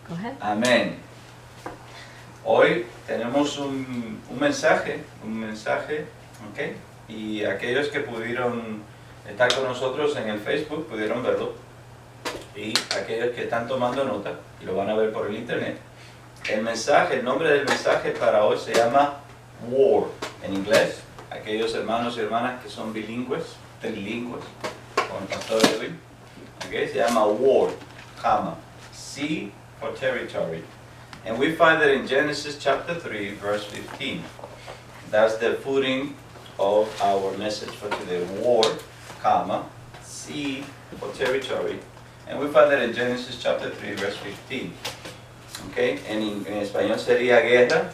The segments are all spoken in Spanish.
Go ahead. Amén. Hoy tenemos un mensaje, ¿ok? Y aquellos que pudieron estar con nosotros en el Facebook pudieron verlo. Y aquellos que están tomando nota y lo van a ver por el internet. El nombre del mensaje para hoy se llama War en inglés. Aquellos hermanos y hermanas que son bilingües, como el pastor Edwin, ¿okay? Se llama War, C for territory. And we find that in Genesis chapter 3, verse 15. That's the footing of our message for today. War, C for territory. And we find that in Genesis chapter 3, verse 15. Okay? En español sería guerra,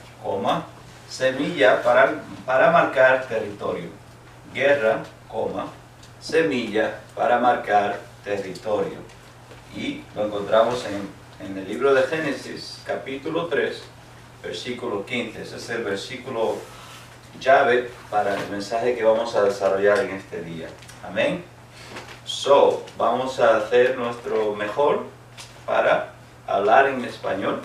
semilla para marcar territorio. Guerra, semilla para marcar territorio. Y lo encontramos en el libro de Génesis, capítulo 3, versículo 15. Ese es el versículo llave para el mensaje que vamos a desarrollar en este día. Amén. Vamos a hacer nuestro mejor para hablar en español.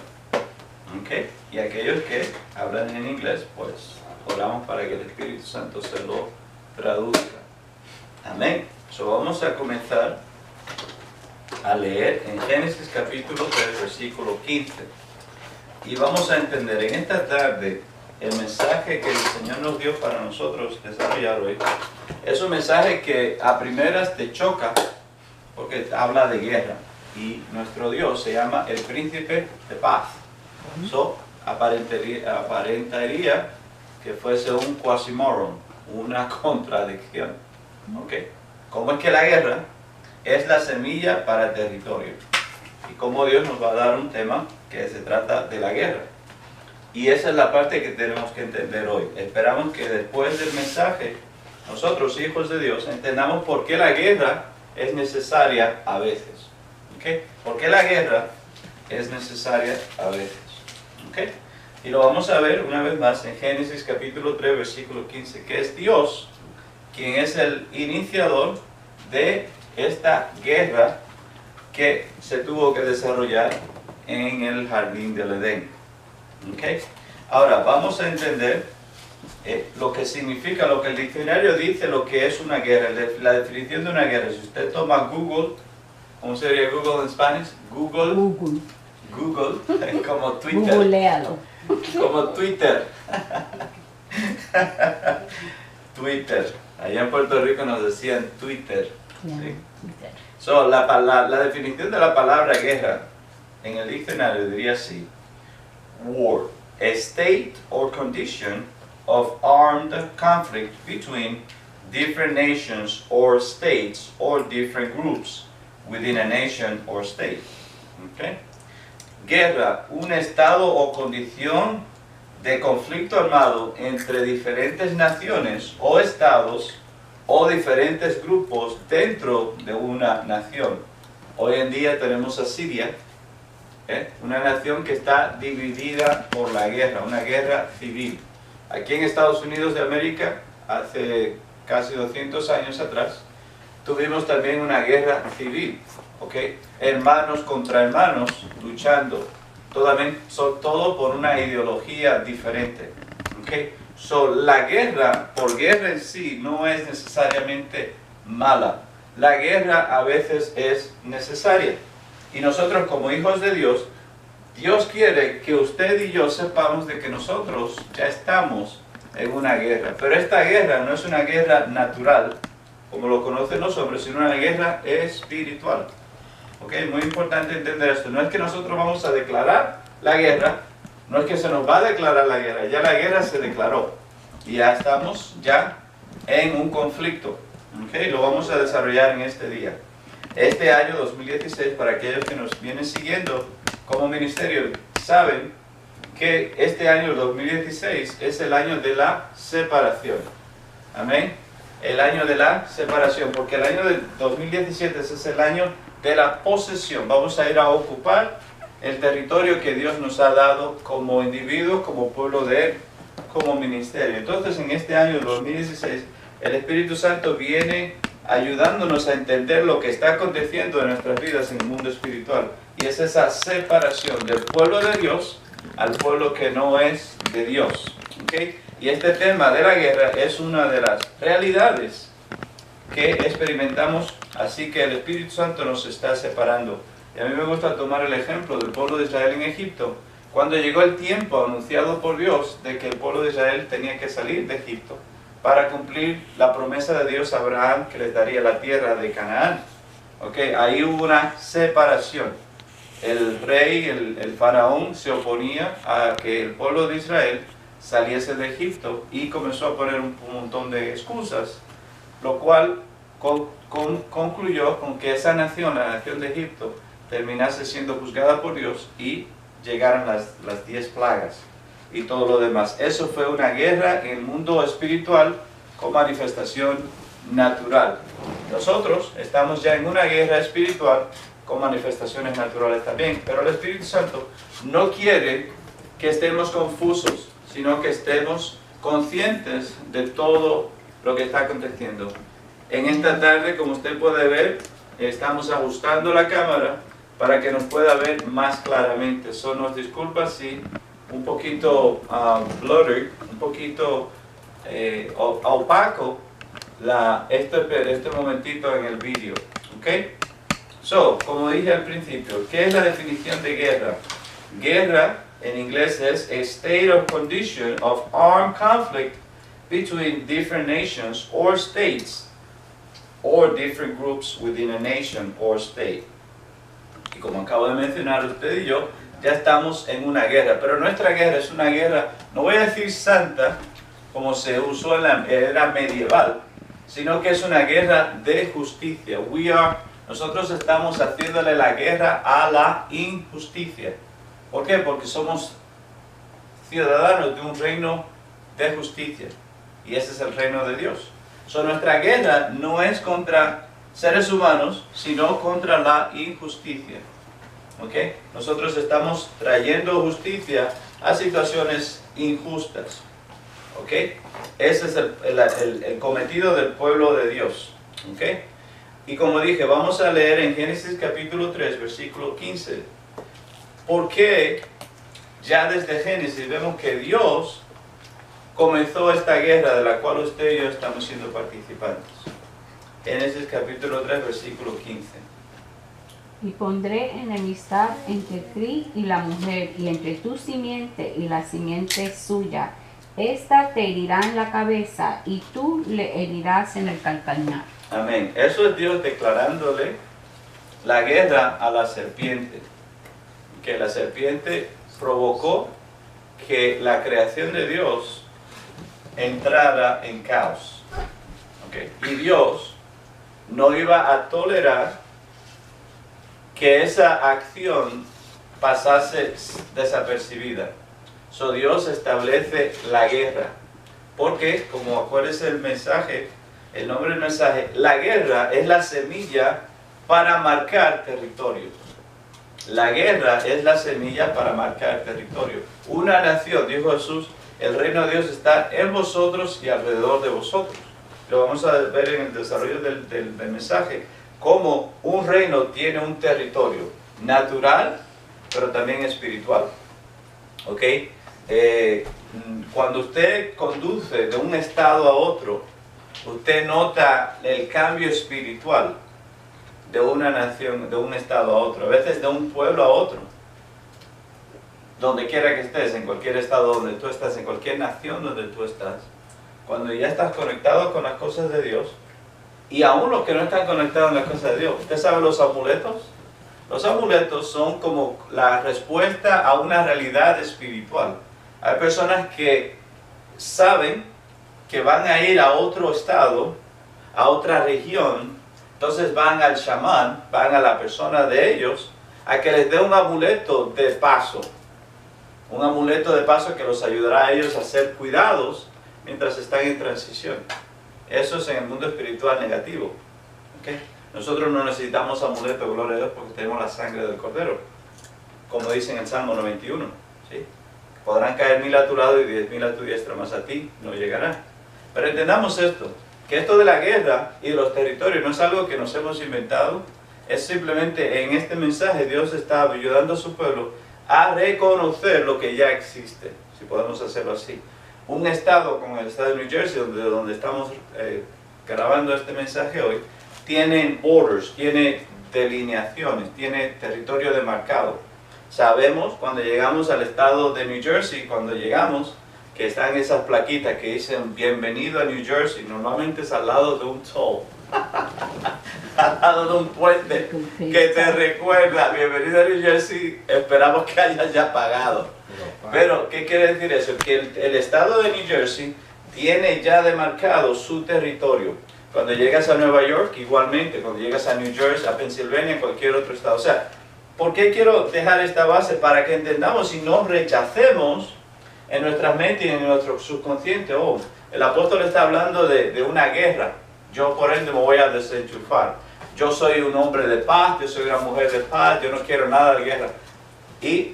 ¿Okay? Y aquellos que hablan en inglés, pues oramos para que el Espíritu Santo se lo traduzca. Amén. Vamos a comenzar a leer en Génesis capítulo 3, versículo 15. Y vamos a entender en esta tarde el mensaje que el Señor nos dio para nosotros desarrollar hoy. Es un mensaje que a primeras te choca porque habla de guerra. Y nuestro Dios se llama el príncipe de paz. Aparentaría que fuese un quasimoron, una contradicción. ¿Okay? ¿Cómo es que la guerra es la semilla para el territorio? Y cómo Dios nos va a dar un tema que se trata de la guerra. Y esa es la parte que tenemos que entender hoy. Esperamos que después del mensaje, nosotros, hijos de Dios, entendamos por qué la guerra es necesaria a veces. ¿Okay? ¿Por qué la guerra es necesaria a veces? ¿Okay? Y lo vamos a ver una vez más en Génesis capítulo 3, versículo 15, que es Dios quien es el iniciador de esta guerra que se tuvo que desarrollar en el jardín del Edén. ¿Okay? Ahora vamos a entender lo que significa, lo que el diccionario dice, lo que es una guerra, la definición de una guerra. Si usted toma Google, ¿cómo sería Google en español? Google, como Twitter. Googlealo. Como Twitter. Twitter. Allá en Puerto Rico nos decían Twitter. Yeah, ¿sí? Twitter. La definición de la palabra guerra en el diccionario diría así: war, a state or condition of armed conflict between different nations or states or different groups within a nation or state. Okay? Guerra, un estado o condición de conflicto armado entre diferentes naciones o estados o diferentes grupos dentro de una nación. Hoy en día tenemos a Siria, una nación que está dividida por la guerra, una guerra civil. Aquí en Estados Unidos de América, hace casi 200 años atrás, tuvimos también una guerra civil. ¿Okay? Hermanos contra hermanos luchando, todo por una ideología diferente. ¿Okay? La guerra, por guerra en sí, no es necesariamente mala. La guerra a veces es necesaria. Y nosotros como hijos de Dios, Dios quiere que usted y yo sepamos de que nosotros ya estamos en una guerra. Pero esta guerra no es una guerra natural, como lo conocen los hombres, sino una guerra espiritual. Okay, muy importante entender esto. No es que nosotros vamos a declarar la guerra, no es que se nos va a declarar la guerra, ya la guerra se declaró. Y ya estamos en un conflicto. Okay, lo vamos a desarrollar en este día. Este año 2016, para aquellos que nos vienen siguiendo como ministerio, saben que este año 2016 es el año de la separación. Amén. El año de la separación, porque el año de 2017 es el año de la posesión. Vamos a ir a ocupar el territorio que Dios nos ha dado como individuos, como pueblo de Él, como ministerio. Entonces, en este año 2016, el Espíritu Santo viene ayudándonos a entender lo que está aconteciendo en nuestras vidas en el mundo espiritual. y es esa separación del pueblo de Dios al pueblo que no es de Dios. ¿Okay? Y este tema de la guerra es una de las realidades que experimentamos, así que el Espíritu Santo nos está separando. Y a mí me gusta tomar el ejemplo del pueblo de Israel en Egipto. Cuando llegó el tiempo anunciado por Dios de que el pueblo de Israel tenía que salir de Egipto para cumplir la promesa de Dios a Abraham que les daría la tierra de Canaán. Okay, ahí hubo una separación. El rey, el faraón, se oponía a que el pueblo de Israel saliese de Egipto y comenzó a poner un montón de excusas, lo cual concluyó con que esa nación, la nación de Egipto, terminase siendo juzgada por Dios y llegaron las 10 plagas y todo lo demás. Eso fue una guerra en el mundo espiritual con manifestación natural. Nosotros estamos ya en una guerra espiritual con manifestaciones naturales también, pero el Espíritu Santo no quiere que estemos confusos, sino que estemos conscientes de todo lo que está aconteciendo. En esta tarde, como usted puede ver, estamos ajustando la cámara para que nos pueda ver más claramente. Nos disculpa si un poquito blurry, un poquito opaco este momentito en el vídeo. ¿Okay? Como dije al principio, ¿qué es la definición de guerra? Guerra en inglés es a state or condition of armed conflict between different nations or states or different groups within a nation or state. Y como acabo de mencionar usted y yo, ya estamos en una guerra, pero nuestra guerra es una guerra, no voy a decir santa, como se usó en la era medieval, sino que es una guerra de justicia. Nosotros estamos haciéndole la guerra a la injusticia. ¿Por qué? Porque somos ciudadanos de un reino de justicia. Y ese es el reino de Dios. Nuestra guerra no es contra seres humanos, sino contra la injusticia. ¿Okay? Nosotros estamos trayendo justicia a situaciones injustas. ¿Okay? Ese es el cometido del pueblo de Dios. ¿Okay? Y como dije, vamos a leer en Génesis capítulo 3, versículo 15. Porque ya desde Génesis vemos que Dios comenzó esta guerra de la cual usted y yo estamos siendo participantes. Génesis capítulo 3, versículo 15. Y pondré enemistad entre ti y la mujer, y entre tu simiente y la simiente suya. Esta te herirá en la cabeza, y tú le herirás en el calcañar. Amén. Eso es Dios declarándole la guerra a la serpiente. Que la serpiente provocó que la creación de Dios entrara en caos. ¿Okay? Y Dios no iba a tolerar que esa acción pasase desapercibida. Dios establece la guerra. Porque, como acuérdese el mensaje, el nombre del mensaje, la guerra es la semilla para marcar territorio. La guerra es la semilla para marcar territorio. Una nación, dijo Jesús, el reino de Dios está en vosotros y alrededor de vosotros. Lo vamos a ver en el desarrollo del mensaje, cómo un reino tiene un territorio natural, pero también espiritual. ¿Ok? Cuando usted conduce de un estado a otro, usted nota el cambio espiritual de una nación, de un estado a otro, a veces de un pueblo a otro. Donde quiera que estés, en cualquier estado donde tú estás, en cualquier nación donde tú estás, cuando ya estás conectado con las cosas de Dios, y aún los que no están conectados en las cosas de Dios, ¿usted sabe los amuletos? Los amuletos son como la respuesta a una realidad espiritual. Hay personas que saben que van a ir a otro estado, a otra región, entonces van al chamán, van a la persona de ellos, a que les dé un amuleto de paso. Un amuleto de paso que los ayudará a ellos a ser cuidados mientras están en transición. Eso es en el mundo espiritual negativo. ¿Okay? Nosotros no necesitamos amuleto, gloria a Dios, porque tenemos la sangre del Cordero. Como dice en el Salmo 91. ¿Sí? Podrán caer 1000 a tu lado y 10.000 a tu diestra, mas a ti no llegará. Pero entendamos esto, que esto de la guerra y de los territorios no es algo que nos hemos inventado, es simplemente en este mensaje Dios está ayudando a su pueblo a reconocer lo que ya existe, si podemos hacerlo así. Un estado como el estado de New Jersey, donde estamos grabando este mensaje hoy, tiene borders, tiene delineaciones, tiene territorio demarcado. Sabemos cuando llegamos al estado de New Jersey, cuando llegamos, que están esas plaquitas que dicen bienvenido a New Jersey, normalmente es al lado de un toll, al lado de un puente que te recuerda bienvenido a New Jersey, esperamos que hayas ya pagado. Pero, ¿qué quiere decir eso? Que el estado de New Jersey tiene ya demarcado su territorio. Cuando llegas a Nueva York, igualmente, cuando llegas a New Jersey, a Pensilvania, cualquier otro estado. O sea, ¿por qué quiero dejar esta base? Para que entendamos y no rechacemos en nuestras mentes y en nuestro subconsciente. Oh, el apóstol está hablando de una guerra. Yo por ende me voy a desenchufar. Yo soy un hombre de paz, yo soy una mujer de paz, yo no quiero nada de guerra. Y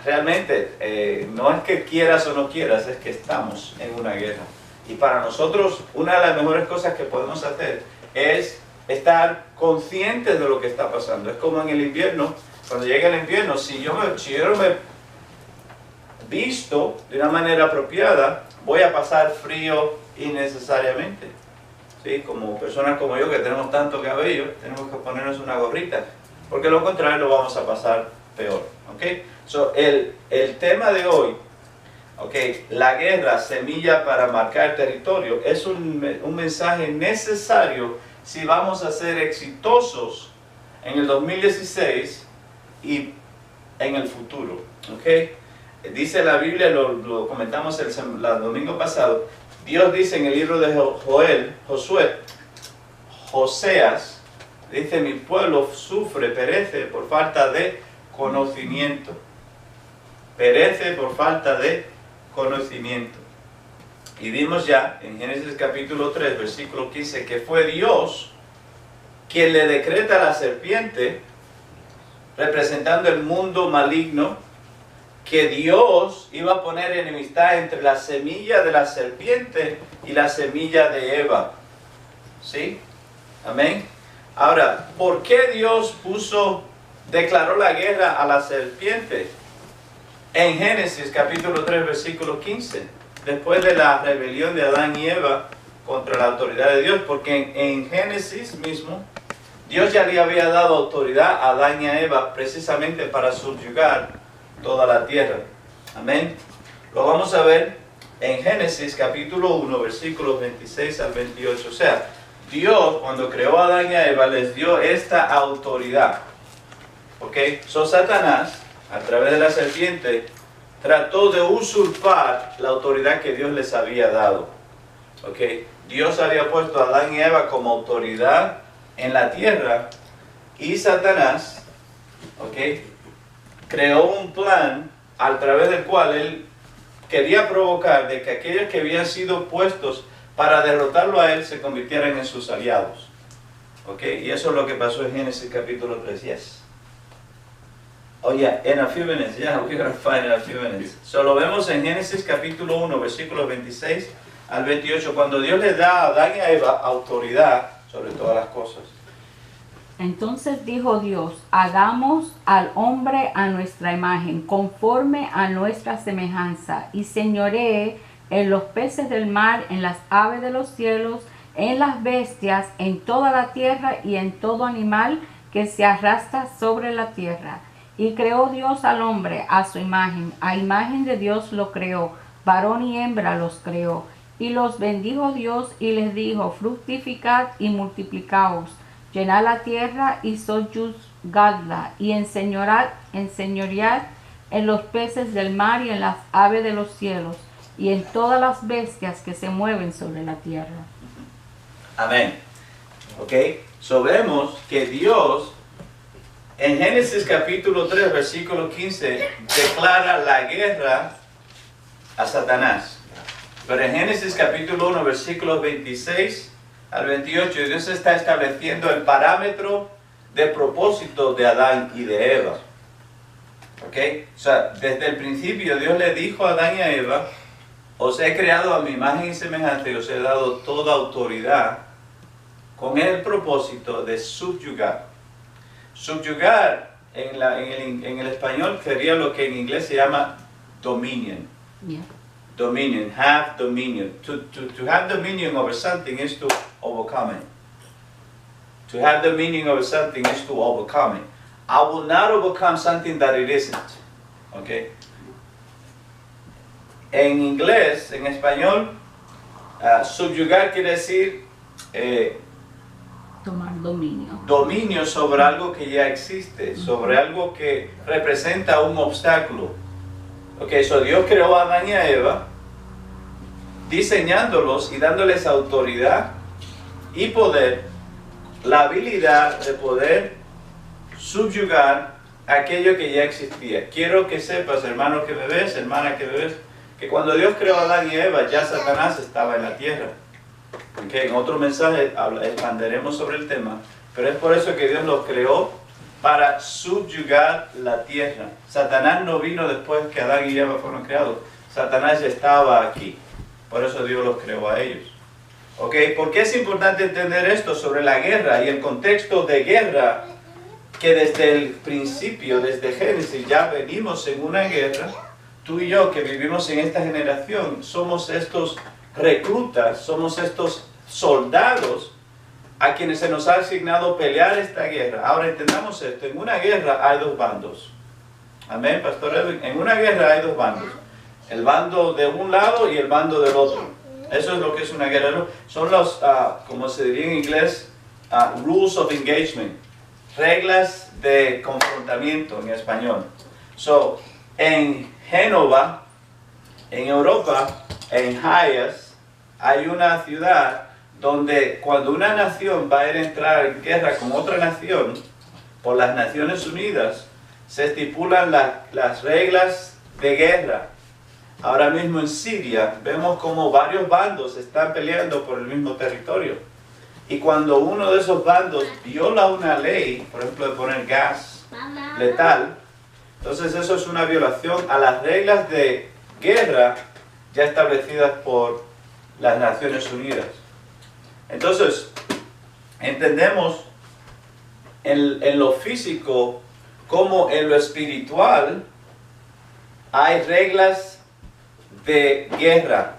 realmente, no es que quieras o no quieras, es que estamos en una guerra. Y para nosotros, una de las mejores cosas que podemos hacer es estar conscientes de lo que está pasando. Es como en el invierno, cuando llega el invierno, si yo no me visto de una manera apropiada, voy a pasar frío innecesariamente. ¿Sí? Como personas como yo que tenemos tanto cabello, tenemos que ponernos una gorrita, porque lo contrario lo vamos a pasar peor. ¿Okay? So, el tema de hoy, la guerra, semilla para marcar territorio, es un mensaje necesario si vamos a ser exitosos en el 2016 y en el futuro. ¿Okay? Dice la Biblia, lo comentamos el domingo pasado, Dios dice en el libro de Joseas, dice: mi pueblo sufre, perece por falta de conocimiento. Perece por falta de conocimiento. Y vimos ya en Génesis capítulo 3, versículo 15, que fue Dios quien le decreta a la serpiente, representando el mundo maligno, que Dios iba a poner enemistad entre la semilla de la serpiente y la semilla de Eva. ¿Sí? Amén. Ahora, ¿por qué Dios declaró la guerra a la serpiente? En Génesis capítulo 3, versículo 15, después de la rebelión de Adán y Eva contra la autoridad de Dios, porque en Génesis mismo, Dios ya le había dado autoridad a Adán y a Eva precisamente para subyugar toda la tierra. Amén. Lo vamos a ver en Génesis capítulo 1, versículos 26 al 28. O sea, Dios cuando creó a Adán y a Eva les dio esta autoridad. ¿Ok? So Satanás, a través de la serpiente, trató de usurpar la autoridad que Dios les había dado. ¿Ok? Dios había puesto a Adán y Eva como autoridad en la tierra, y Satanás, ¿ok?, creó un plan a través del cual él quería provocar de que aquellos que habían sido puestos para derrotarlo a él se convirtieran en sus aliados. ¿Ok? Y eso es lo que pasó en Génesis capítulo 3. Yes. Oh yeah, in a few minutes. Yeah, we're going to find in a few minutes. So lo vemos en Génesis capítulo 1, versículos 26 al 28, cuando Dios le da a Adán y a Eva autoridad sobre todas las cosas. Entonces dijo Dios: hagamos al hombre a nuestra imagen, conforme a nuestra semejanza, y señoree en los peces del mar, en las aves de los cielos, en las bestias, en toda la tierra y en todo animal que se arrastra sobre la tierra. Y creó Dios al hombre a su imagen, a imagen de Dios lo creó, varón y hembra los creó. Y los bendijo Dios y les dijo: fructificad y multiplicaos, llenad la tierra y sojuzgadla, y enseñoread en los peces del mar y en las aves de los cielos, y en todas las bestias que se mueven sobre la tierra. Amén. Ok, so vemos que Dios en Génesis capítulo 3, versículo 15, declara la guerra a Satanás. Pero en Génesis capítulo 1, versículos 26 al 28, Dios está estableciendo el parámetro de propósito de Adán y de Eva. ¿Ok? O sea, desde el principio Dios le dijo a Adán y a Eva: os he creado a mi imagen y semejanza y os he dado toda autoridad, con el propósito de subyugar. Subyugar en el español sería lo que en inglés se llama dominion. Yeah. Dominion, have dominion. To have dominion over something is to overcome it. To have dominion over something is to overcome it. I will not overcome something that it isn't. Okay? En inglés, en español, subyugar quiere decir Tomar dominio. dominio sobre algo que ya existe, sobre algo que representa un obstáculo. Ok, so Dios creó a Adán y a Eva, diseñándolos y dándoles autoridad y poder, la habilidad de poder subyugar aquello que ya existía. Quiero que sepas, hermano que me ves, hermana que me ves, que cuando Dios creó a Adán y Eva, ya Satanás estaba en la tierra. Okay, en otro mensaje expanderemos sobre el tema, pero es por eso que Dios los creó para subyugar la tierra. Satanás no vino después que Adán y Eva fueron creados. Satanás ya estaba aquí, por eso Dios los creó a ellos. Okay, ¿por qué es importante entender esto sobre la guerra y el contexto de guerra? Que desde el principio, desde Génesis, ya venimos en una guerra. Tú y yo que vivimos en esta generación somos estos reclutas, somos estos soldados a quienes se nos ha asignado pelear esta guerra. Ahora entendamos esto, en una guerra hay dos bandos. Amén, Pastor Edwin. En una guerra hay dos bandos. El bando de un lado y el bando del otro. Eso es lo que es una guerra. Son los, como se diría en inglés, rules of engagement. Reglas de confrontamiento en español. So, en Génova, en Europa, en Hayas, hay una ciudad donde cuando una nación va a entrar en guerra con otra nación, por las Naciones Unidas, se estipulan las reglas de guerra. Ahora mismo en Siria vemos como varios bandos están peleando por el mismo territorio. Y cuando uno de esos bandos viola una ley, por ejemplo de poner gas letal, entonces eso es una violación a las reglas de guerra ya establecidas por las Naciones Unidas. Entonces, entendemos en lo físico como en lo espiritual hay reglas de guerra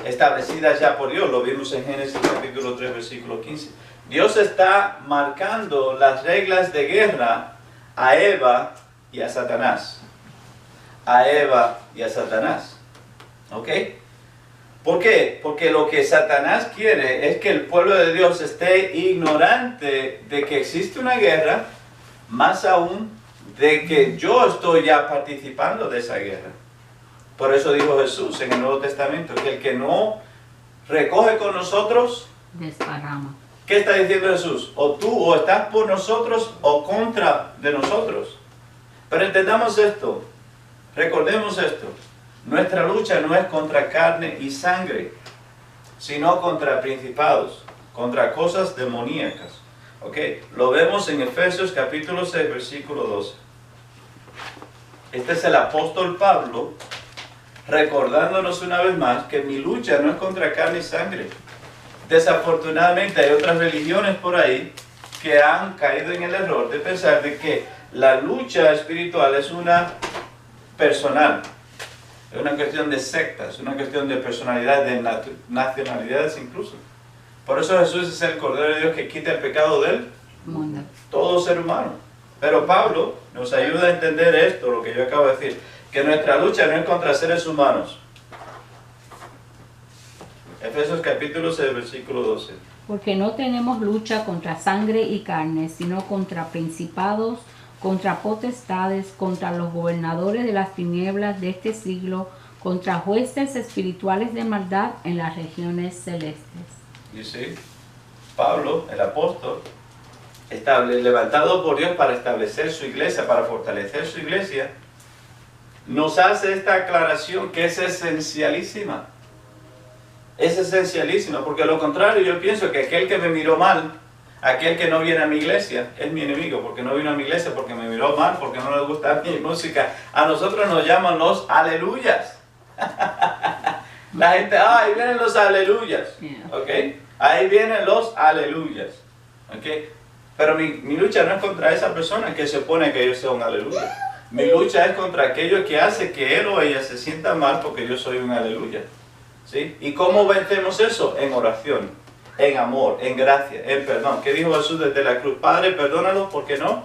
establecidas ya por Dios. Lo vimos en Génesis capítulo 3, versículo 15. Dios está marcando las reglas de guerra a Eva y a Satanás. A Eva y a Satanás. ¿Ok? ¿Por qué? Porque lo que Satanás quiere es que el pueblo de Dios esté ignorante de que existe una guerra, más aún de que yo estoy ya participando de esa guerra. Por eso dijo Jesús en el Nuevo Testamento, que el que no recoge con nosotros, desparrama. ¿Qué está diciendo Jesús? O tú o estás por nosotros o contra de nosotros. Pero entendamos esto, recordemos esto. Nuestra lucha no es contra carne y sangre, sino contra principados, contra cosas demoníacas. ¿Ok? Lo vemos en Efesios capítulo 6, versículo 12. Este es el apóstol Pablo recordándonos una vez más que mi lucha no es contra carne y sangre. Desafortunadamente hay otras religiones por ahí que han caído en el error de pensar de que la lucha espiritual es una personal. Es una cuestión de sectas, es una cuestión de personalidad, de nacionalidades incluso. Por eso Jesús es el Cordero de Dios que quita el pecado del mundo. Todo ser humano. Pero Pablo nos ayuda a entender esto, lo que yo acabo de decir, que nuestra lucha no es contra seres humanos. Efesios capítulo 6, versículo 12. Porque no tenemos lucha contra sangre y carne, sino contra principados, contra potestades, contra los gobernadores de las tinieblas de este siglo, contra jueces espirituales de maldad en las regiones celestes. Y sí, Pablo, el apóstol, levantado por Dios para establecer su iglesia, para fortalecer su iglesia, nos hace esta aclaración que es esencialísima. Es esencialísima, porque lo contrario yo pienso que aquel que me miró mal, aquel que no viene a mi iglesia, es mi enemigo, porque no vino a mi iglesia, porque me miró mal, porque no le gusta mi música. A nosotros nos llaman los aleluyas. La gente, ahí vienen los aleluyas. ¿Ok? Ahí vienen los aleluyas. ¿Ok? Pero mi lucha no es contra esa persona que se opone a que yo sea un aleluya. Mi lucha es contra aquello que hace que él o ella se sienta mal porque yo soy un aleluya. ¿Sí? ¿Y cómo vencemos eso? En oración, en amor, en gracia, en perdón. ¿Qué dijo Jesús desde la cruz? Padre, perdónalos porque no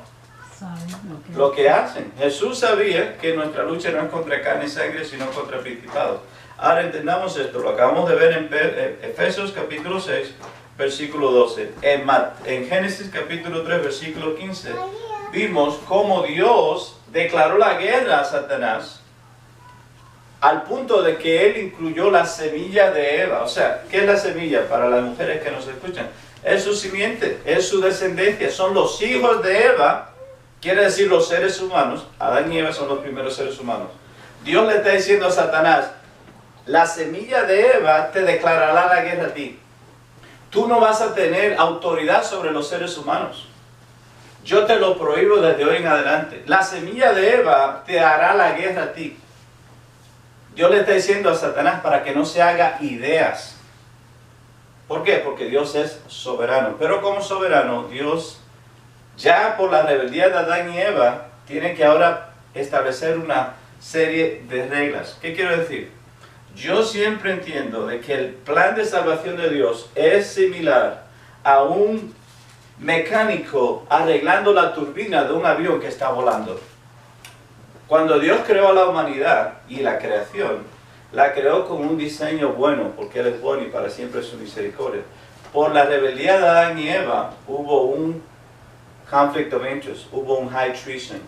lo que hacen. Jesús sabía que nuestra lucha no es contra carne y sangre, sino contra principados. Ahora entendamos esto, lo acabamos de ver en Efesios capítulo 6, versículo 12. En Génesis capítulo 3, versículo 15, vimos cómo Dios declaró la guerra a Satanás al punto de que él incluyó la semilla de Eva. O sea, ¿qué es la semilla para las mujeres que nos escuchan? Es su simiente, es su descendencia, son los hijos de Eva, quiere decir los seres humanos. Adán y Eva son los primeros seres humanos. Dios le está diciendo a Satanás, la semilla de Eva te declarará la guerra a ti. Tú no vas a tener autoridad sobre los seres humanos. Yo te lo prohíbo desde hoy en adelante. La semilla de Eva te hará la guerra a ti. Dios le está diciendo a Satanás para que no se haga ideas. ¿Por qué? Porque Dios es soberano. Pero como soberano, Dios, ya por la rebeldía de Adán y Eva, tiene que ahora establecer una serie de reglas. ¿Qué quiero decir? Yo siempre entiendo de que el plan de salvación de Dios es similar a un mecánico arreglando la turbina de un avión que está volando. Cuando Dios creó a la humanidad y la creación, la creó con un diseño bueno, porque Él es bueno y para siempre es su misericordia. Por la rebeldía de Adán y Eva hubo un conflict of interest, hubo un high treason.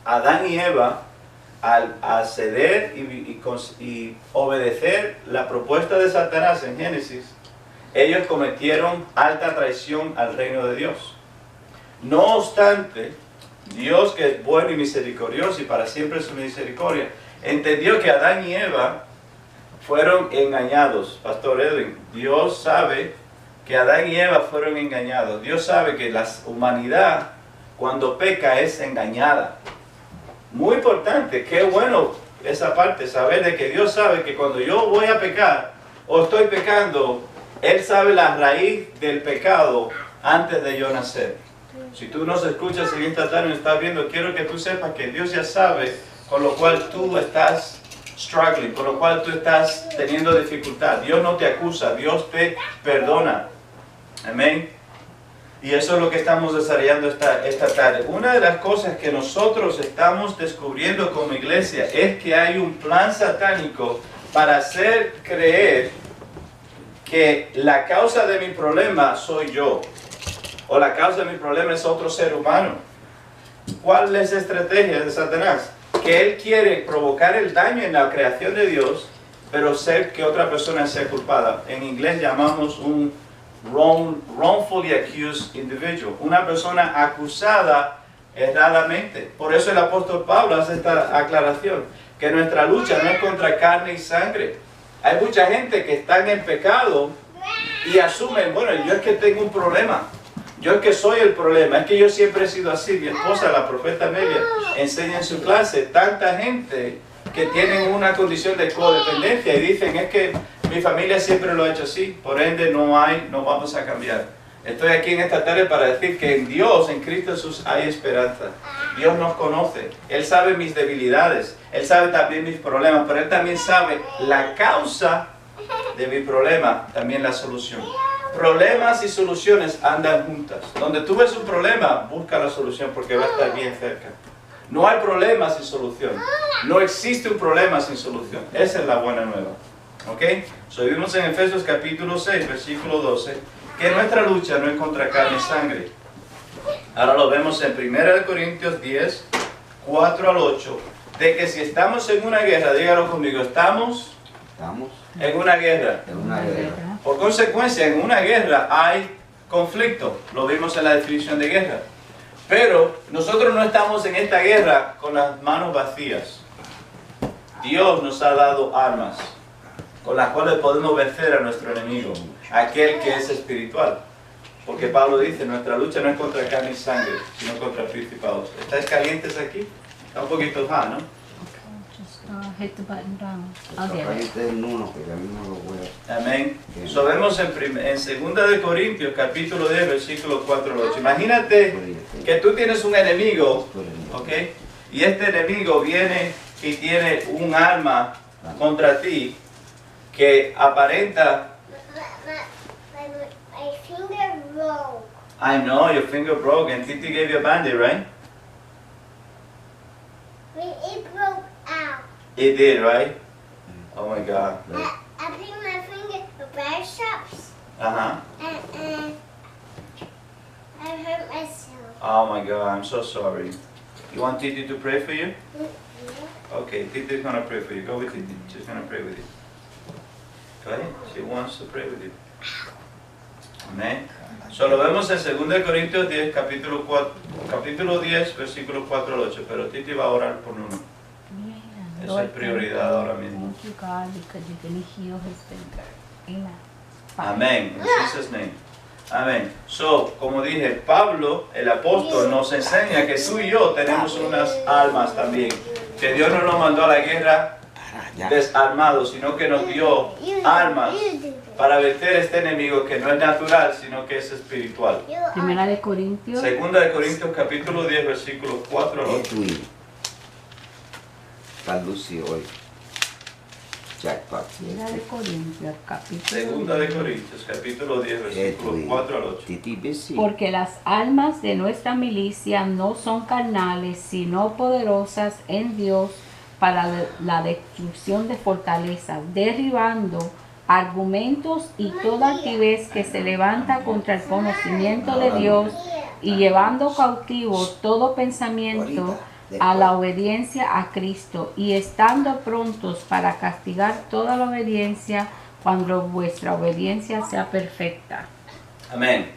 Adán y Eva, al acceder y obedecer la propuesta de Satanás en Génesis, ellos cometieron alta traición al reino de Dios. No obstante, Dios, que es bueno y misericordioso y para siempre es su misericordia, entendió que Adán y Eva fueron engañados. Pastor Edwin, Dios sabe que Adán y Eva fueron engañados. Dios sabe que la humanidad cuando peca es engañada. Muy importante, qué bueno esa parte, saber de que Dios sabe que cuando yo voy a pecar o estoy pecando, Él sabe la raíz del pecado antes de yo nacer. Si tú nos escuchas en esta tarde y nos estás viendo, quiero que tú sepas que Dios ya sabe con lo cual tú estás struggling, con lo cual tú estás teniendo dificultad. Dios no te acusa, Dios te perdona. Amén. Y eso es lo que estamos desarrollando esta tarde. Una de las cosas que nosotros estamos descubriendo como iglesia es que hay un plan satánico para hacer creer que la causa de mi problema soy yo, o la causa de mi problema es otro ser humano. ¿Cuál es la estrategia de Satanás? Que él quiere provocar el daño en la creación de Dios, pero ser que otra persona sea culpada. En inglés llamamos un wrongfully accused individual, una persona acusada erradamente. Por eso el apóstol Pablo hace esta aclaración, que nuestra lucha no es contra carne y sangre. Hay mucha gente que está en pecado y asumen, bueno, yo es que tengo un problema, yo es que soy el problema, es que yo siempre he sido así. Mi esposa, la profeta Amelia, enseña en su clase, tanta gente que tienen una condición de codependencia y dicen, es que mi familia siempre lo ha hecho así, por ende no vamos a cambiar. Estoy aquí en esta tarde para decir que en Dios, en Cristo Jesús, hay esperanza. Dios nos conoce, Él sabe mis debilidades, Él sabe también mis problemas, pero Él también sabe la causa de mi problema, también la solución. Problemas y soluciones andan juntas. Donde tú ves un problema, busca la solución porque va a estar bien cerca. No hay problema sin solución. No existe un problema sin solución. Esa es la buena nueva. ¿Ok? So, vimos en Efesios capítulo 6, versículo 12, que nuestra lucha no es contra carne y sangre. Ahora lo vemos en 1 Corintios 10, 4 al 8, de que si estamos en una guerra, dígalo conmigo, estamos en una guerra. Por consecuencia, en una guerra hay conflicto. Lo vimos en la definición de guerra. Pero nosotros no estamos en esta guerra con las manos vacías. Dios nos ha dado armas con las cuales podemos vencer a nuestro enemigo, aquel que es espiritual. Porque Pablo dice, nuestra lucha no es contra carne y sangre, sino contra principados. ¿Estáis calientes aquí? Está un poquito hot, ¿no? Hit the button down. Ahí está en uno, que ya mismo lo voy a... Amén. Bien. So vemos en 2 de Corintios, capítulo 10, versículos 4 al 8. Imagínate que tú tienes un enemigo, ¿ok? Y este enemigo viene y tiene un arma contra ti que aparenta... My finger broke. I know, your finger broke and Titi gave you a band-aid, right? It broke out. It did, right? Oh my God. I put my finger in bear shops Uh-huh. and I hurt myself. Oh my God, I'm so sorry. You want Titi to pray for you? Okay, Titi's gonna pray for you. Go with Titi. She's gonna pray with you. Go ahead. She wants to pray with you. Amén. Solo vemos en 2 Corintios 10, capítulo 10, versículos 4 al 8. Pero Titi va a orar por uno. Esa es prioridad ahora mismo. Thank you, God, because you're going to heal his finger. Amen. Amén. In Jesus' name. Amén. So, como dije, Pablo, el apóstol, nos enseña que tú y yo tenemos unas almas también. Que Dios no nos mandó a la guerra desarmados, sino que nos dio armas para vencer este enemigo que no es natural, sino que es espiritual. Primera de Corintios. 2 de Corintios capítulo 10, versículos 4 al 8. Edwin. Para Lucy hoy. Jackpot. Primera de Corintios, capítulo. 2 de Corintios capítulo 10, versículos 4 al 8. Titi busy. Porque las almas de nuestra milicia no son carnales, sino poderosas en Dios para la destrucción de fortalezas, derribando argumentos y toda altivez que se levanta contra el conocimiento de Dios y llevando cautivo todo pensamiento a la obediencia a Cristo y estando prontos para castigar toda la obediencia cuando vuestra obediencia sea perfecta. Amén.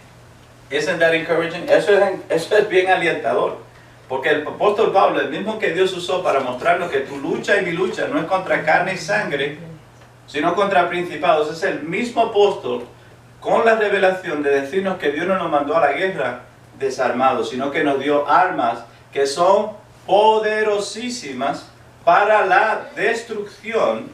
Isn't that encouraging? Eso es bien alentador. Porque el apóstol Pablo, el mismo que Dios usó para mostrarnos que tu lucha y mi lucha no es contra carne y sangre, sino contra principados, es el mismo apóstol con la revelación de decirnos que Dios no nos mandó a la guerra desarmados, sino que nos dio armas que son poderosísimas para la destrucción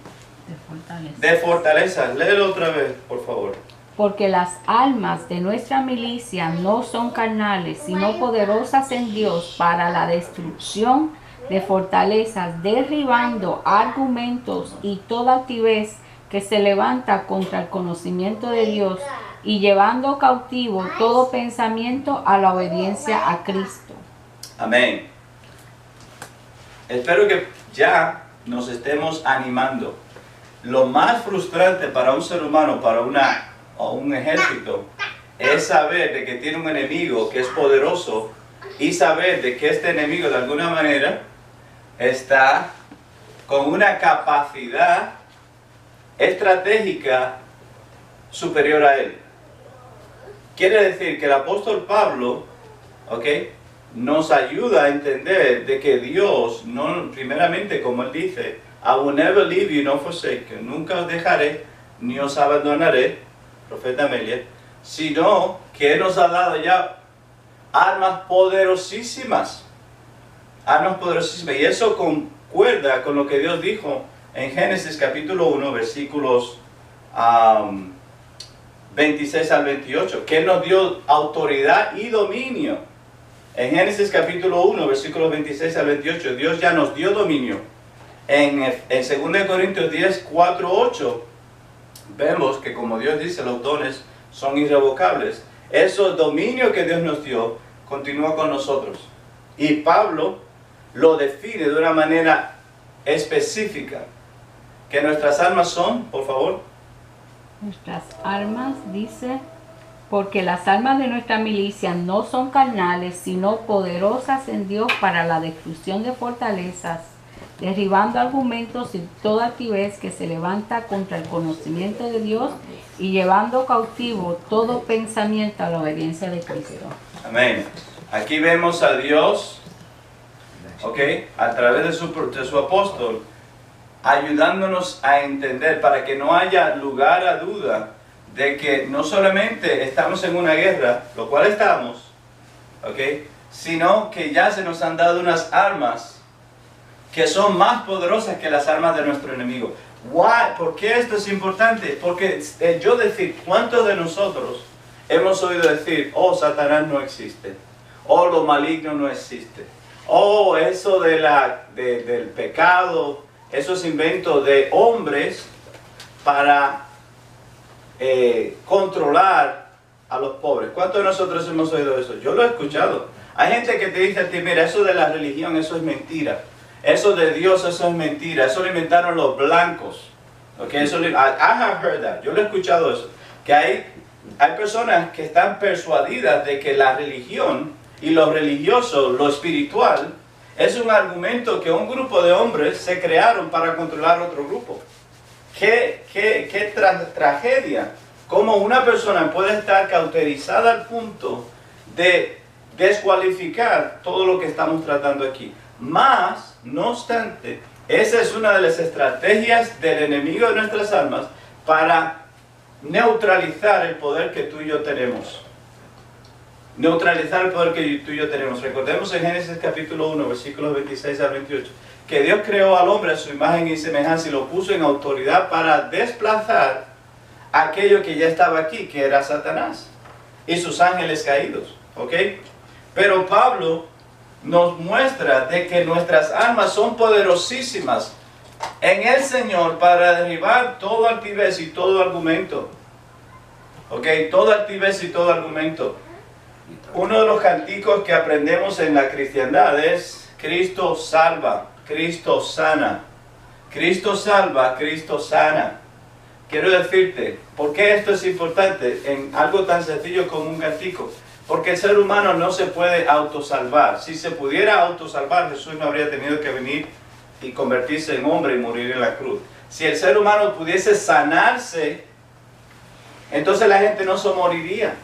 de fortalezas. Léelo otra vez, por favor. Porque las almas de nuestra milicia no son carnales, sino poderosas en Dios para la destrucción de fortalezas, derribando argumentos y toda altivez que se levanta contra el conocimiento de Dios y llevando cautivo todo pensamiento a la obediencia a Cristo. Amén. Espero que ya nos estemos animando. Lo más frustrante para un ser humano, para un ejército, es saber de que tiene un enemigo que es poderoso y saber de que este enemigo de alguna manera está con una capacidad estratégica superior a él. Quiere decir que el apóstol Pablo, nos ayuda a entender de que Dios, no, primeramente como él dice, I will never leave you nor forsake you, nunca os dejaré ni os abandonaré, profeta Amelia, sino que Él nos ha dado ya armas poderosísimas, y eso concuerda con lo que Dios dijo en Génesis capítulo 1, versículos 26 al 28, que Él nos dio autoridad y dominio. En Génesis capítulo 1, versículos 26 al 28, Dios ya nos dio dominio. En 2 Corintios 10, 4, 8, vemos que como Dios dice, los dones son irrevocables. Ese dominio que Dios nos dio continúa con nosotros. Y Pablo lo define de una manera específica. Que nuestras armas son, por favor. Nuestras armas, dice, porque las armas de nuestra milicia no son carnales, sino poderosas en Dios para la destrucción de fortalezas, derribando argumentos y toda altivez que se levanta contra el conocimiento de Dios y llevando cautivo todo pensamiento a la obediencia de Cristo. Amén. Aquí vemos a Dios, a través de su apóstol, ayudándonos a entender para que no haya lugar a duda de que no solamente estamos en una guerra, lo cual estamos, sino que ya se nos han dado unas armas que son más poderosas que las armas de nuestro enemigo. Why? ¿Por qué esto es importante? Porque yo decir, ¿cuántos de nosotros hemos oído decir, oh, Satanás no existe, oh, lo maligno no existe, oh, eso del pecado, esos inventos de hombres para controlar a los pobres? ¿Cuántos de nosotros hemos oído eso? Yo lo he escuchado. Hay gente que te dice a ti, mira, eso de la religión, eso es mentira. Eso de Dios, eso es mentira. Eso lo inventaron los blancos. Okay, I have heard that. Yo lo he escuchado eso. Que hay personas que están persuadidas de que la religión y lo religioso, lo espiritual, es un argumento que un grupo de hombres se crearon para controlar otro grupo. ¿Qué tragedia? Cómo una persona puede estar cauterizada al punto de descualificar todo lo que estamos tratando aquí. Más, no obstante, esa es una de las estrategias del enemigo de nuestras almas para neutralizar el poder que tú y yo tenemos. Neutralizar el poder que tú y yo tenemos. Recordemos en Génesis capítulo 1, versículos 26 al 28, que Dios creó al hombre a su imagen y semejanza y lo puso en autoridad para desplazar aquello que ya estaba aquí, que era Satanás y sus ángeles caídos. ¿Ok? Pero Pablo nos muestra de que nuestras almas son poderosísimas en el Señor para derribar todo altivez y todo argumento. ¿Ok? Todo altivez y todo argumento. Uno de los canticos que aprendemos en la cristiandad es Cristo salva, Cristo sana. Cristo salva, Cristo sana. Quiero decirte, ¿por qué esto es importante en algo tan sencillo como un cantico? Porque el ser humano no se puede autosalvar. Si se pudiera autosalvar, Jesús no habría tenido que venir y convertirse en hombre y morir en la cruz. Si el ser humano pudiese sanarse, entonces la gente no se moriría.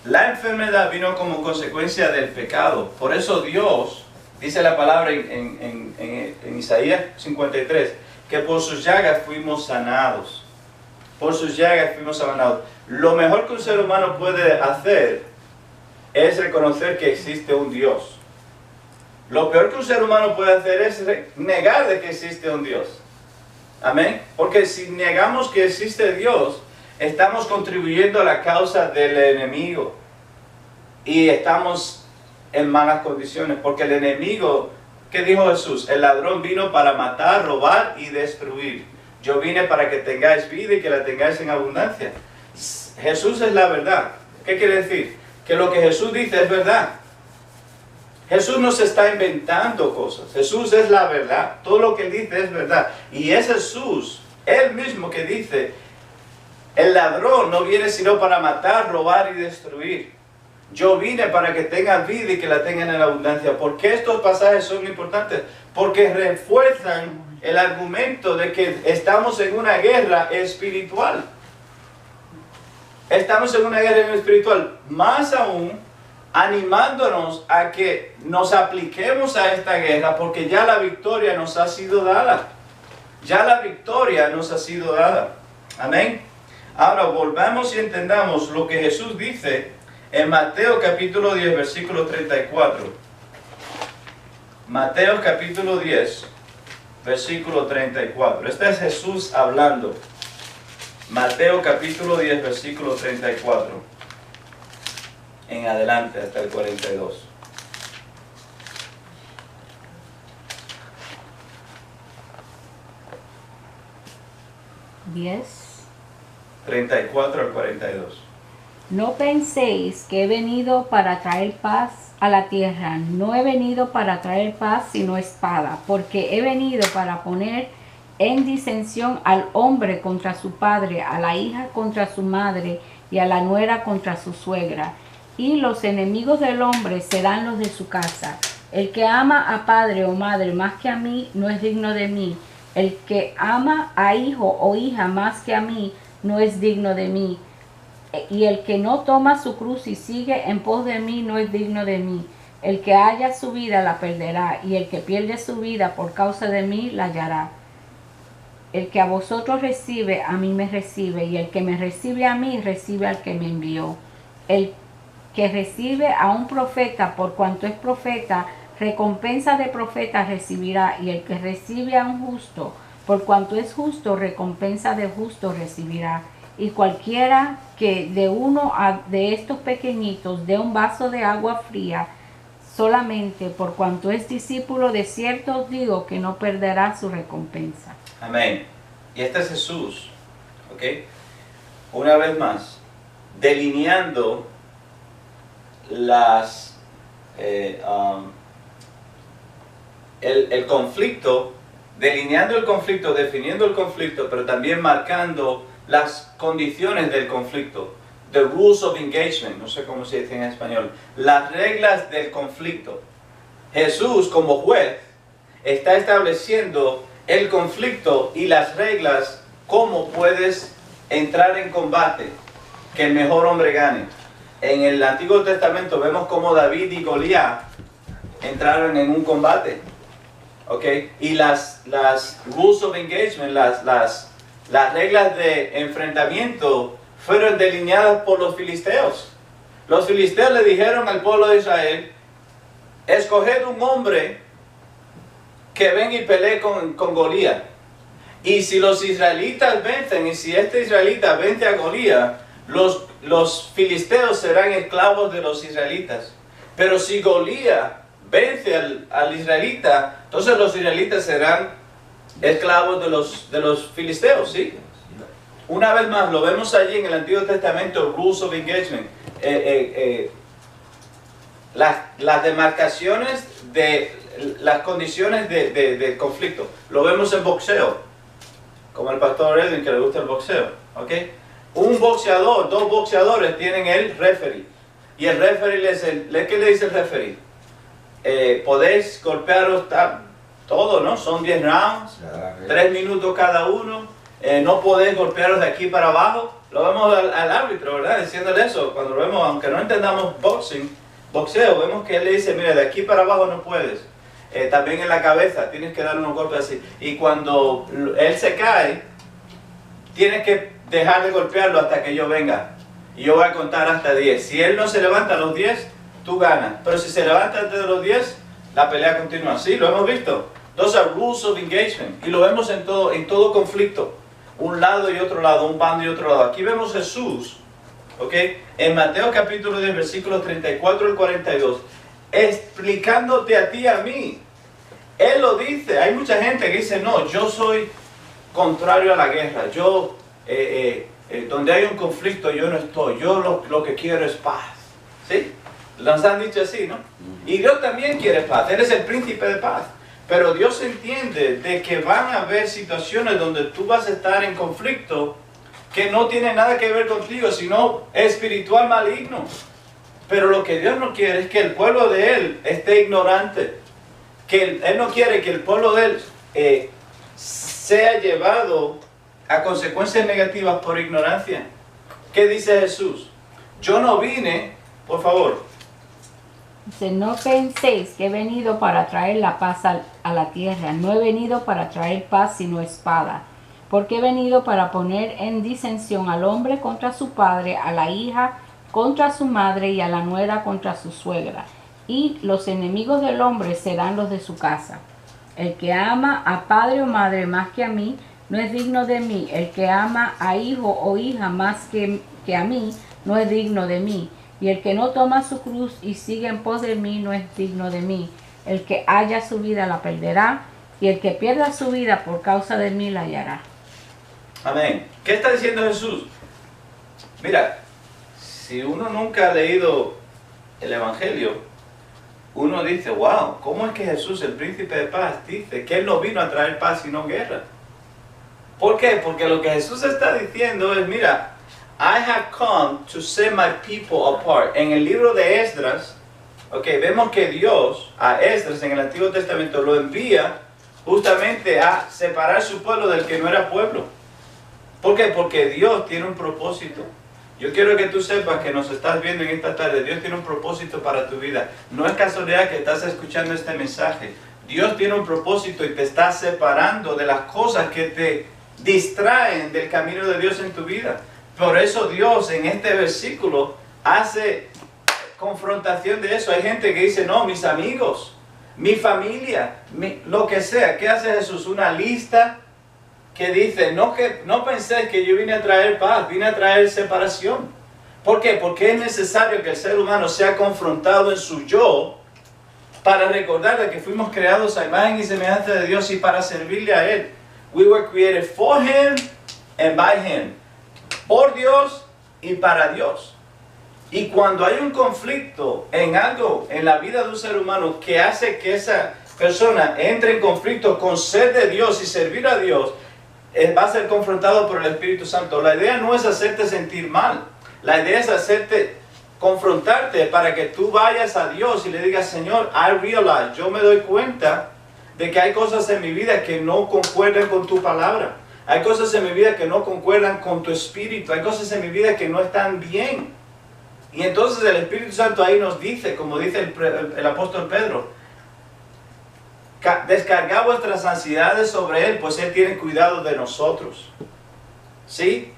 La enfermedad vino como consecuencia del pecado. Por eso Dios, dice la palabra en Isaías 53, que por sus llagas fuimos sanados. Por sus llagas fuimos sanados. Lo mejor que un ser humano puede hacer es reconocer que existe un Dios. Lo peor que un ser humano puede hacer es negar de que existe un Dios. Amén. Porque si negamos que existe Dios, estamos contribuyendo a la causa del enemigo. Y estamos en malas condiciones. Porque el enemigo, ¿qué dijo Jesús? El ladrón vino para matar, robar y destruir. Yo vine para que tengáis vida y que la tengáis en abundancia. Jesús es la verdad. ¿Qué quiere decir? Que lo que Jesús dice es verdad. Jesús no se está inventando cosas. Jesús es la verdad. Todo lo que él dice es verdad. Y es Jesús, él mismo, que dice, el ladrón no viene sino para matar, robar y destruir. Yo vine para que tengan vida y que la tengan en abundancia. ¿Por qué estos pasajes son importantes? Porque refuerzan el argumento de que estamos en una guerra espiritual. Estamos en una guerra espiritual. Más aún, animándonos a que nos apliquemos a esta guerra, porque ya la victoria nos ha sido dada. Ya la victoria nos ha sido dada. Amén. Ahora volvamos y entendamos lo que Jesús dice en Mateo capítulo 10, versículo 34. Mateo capítulo 10, versículo 34. Este es Jesús hablando. Mateo capítulo 10, versículo 34. En adelante hasta el 42. ¿10? 34 al 42. No penséis que he venido para traer paz a la tierra. No he venido para traer paz sino espada, porque he venido para poner en disensión al hombre contra su padre, a la hija contra su madre y a la nuera contra su suegra. Y los enemigos del hombre serán los de su casa. El que ama a padre o madre más que a mí no es digno de mí. El que ama a hijo o hija más que a mí no es digno de mí. Y el que no toma su cruz y sigue en pos de mí no es digno de mí. El que halla su vida la perderá, y el que pierde su vida por causa de mí la hallará. El que a vosotros recibe, a mí me recibe, y el que me recibe a mí, recibe al que me envió. El que recibe a un profeta por cuanto es profeta, recompensa de profeta recibirá, y el que recibe a un justo, por cuanto es justo, recompensa de justo recibirá. Y cualquiera que de uno de estos pequeñitos dé un vaso de agua fría, solamente por cuanto es discípulo, de cierto os digo que no perderá su recompensa. Amén. Y este es Jesús, ¿ok? Una vez más, delineando el conflicto, delineando el conflicto, definiendo el conflicto, pero también marcando las condiciones del conflicto. The rules of engagement, no sé cómo se dice en español, las reglas del conflicto. Jesús, como juez, está estableciendo el conflicto y las reglas, cómo puedes entrar en combate, que el mejor hombre gane. En el Antiguo Testamento vemos cómo David y Goliat entraron en un combate, ¿ok? Y las rules of engagement, las reglas de enfrentamiento fueron delineadas por los filisteos. Los filisteos le dijeron al pueblo de Israel: escoged un hombre que venga y pelee con Goliat. Y si los israelitas vencen, y si este israelita vence a Goliat, los filisteos serán esclavos de los israelitas. Pero si Goliat vence al israelita, entonces los israelitas serán esclavos de los filisteos, ¿sí? Una vez más, lo vemos allí en el Antiguo Testamento, Rules of Engagement. Las demarcaciones de las condiciones del conflicto. Lo vemos en boxeo, como el pastor Edwin, que le gusta el boxeo, ¿ok? Un boxeador, dos boxeadores tienen el referee. Y el referee ¿qué le dice el referee? Podéis golpearos todo, ¿no? Son 10 rounds, 3 minutos cada uno. No podéis golpearos de aquí para abajo. Lo vemos al árbitro, ¿verdad? Diciéndole eso. Cuando lo vemos, aunque no entendamos boxeo, vemos que él le dice: mira, de aquí para abajo no puedes. También en la cabeza, tienes que dar unos golpes así. Y cuando él se cae, tienes que dejar de golpearlo hasta que yo venga. Y yo voy a contar hasta 10. Si él no se levanta a los 10, tú ganas. Pero si se levanta antes de los 10, la pelea continúa. Sí, lo hemos visto. Those are rules of engagement. Y lo vemos en todo conflicto. Un lado y otro lado, un bando y otro lado. Aquí vemos Jesús, ¿ok? En Mateo capítulo 10, versículos 34 al 42, explicándote a ti y a mí. Él lo dice. Hay mucha gente que dice: no, yo soy contrario a la guerra. Yo, donde hay un conflicto, yo no estoy. Yo lo que quiero es paz. ¿Sí? Nos han dicho así, ¿no? Y Dios también quiere paz. Él es el príncipe de paz. Pero Dios entiende de que van a haber situaciones donde tú vas a estar en conflicto que no tiene nada que ver contigo, sino espiritual maligno. Pero lo que Dios no quiere es que el pueblo de Él esté ignorante. Que Él no quiere que el pueblo de Él sea llevado a consecuencias negativas por ignorancia. ¿Qué dice Jesús? Yo no vine, por favor. Dice: no penséis que he venido para traer la paz a la tierra. No he venido para traer paz sino espada. Porque he venido para poner en disensión al hombre contra su padre, a la hija contra su madre y a la nuera contra su suegra. Y los enemigos del hombre serán los de su casa. El que ama a padre o madre más que a mí, no es digno de mí. El que ama a hijo o hija más que a mí, no es digno de mí. Y el que no toma su cruz y sigue en pos de mí, no es digno de mí. El que haya su vida la perderá, y el que pierda su vida por causa de mí la hallará. Amén. ¿Qué está diciendo Jesús? Mira, si uno nunca ha leído el Evangelio, uno dice: wow, ¿cómo es que Jesús, el príncipe de paz, dice que Él no vino a traer paz sino guerra? ¿Por qué? Porque lo que Jesús está diciendo es: mira, I have come to set my people apart. En el libro de Esdras, vemos que Dios a Esdras en el Antiguo Testamento lo envía justamente a separar su pueblo del que no era pueblo. ¿Por qué? Porque Dios tiene un propósito. Yo quiero que tú sepas, que nos estás viendo en esta tarde, Dios tiene un propósito para tu vida. No es casualidad que estás escuchando este mensaje. Dios tiene un propósito y te está separando de las cosas que te distraen del camino de Dios en tu vida. Por eso Dios en este versículo hace confrontación de eso. Hay gente que dice: no, mis amigos mi familia, lo que sea. ¿Qué hace Jesús? Una lista que dice, no pensé que yo vine a traer paz, vine a traer separación. ¿Por qué? Porque es necesario que el ser humano sea confrontado en su yo para recordar de que fuimos creados a imagen y semejanza de Dios y para servirle a Él. We were created for Him and by Him. Por Dios y para Dios. Y cuando hay un conflicto en algo, en la vida de un ser humano que hace que esa persona entre en conflicto con ser de Dios y servir a Dios, va a ser confrontado por el Espíritu Santo. La idea no es hacerte sentir mal. La idea es confrontarte para que tú vayas a Dios y le digas, Señor, I realize, yo me doy cuenta de que hay cosas en mi vida que no concuerdan con tu palabra. Hay cosas en mi vida que no concuerdan con tu espíritu. Hay cosas en mi vida que no están bien. Y entonces el Espíritu Santo ahí nos dice, como dice el apóstol Pedro, descargad vuestras ansiedades sobre Él, pues Él tiene cuidado de nosotros. ¿Sí?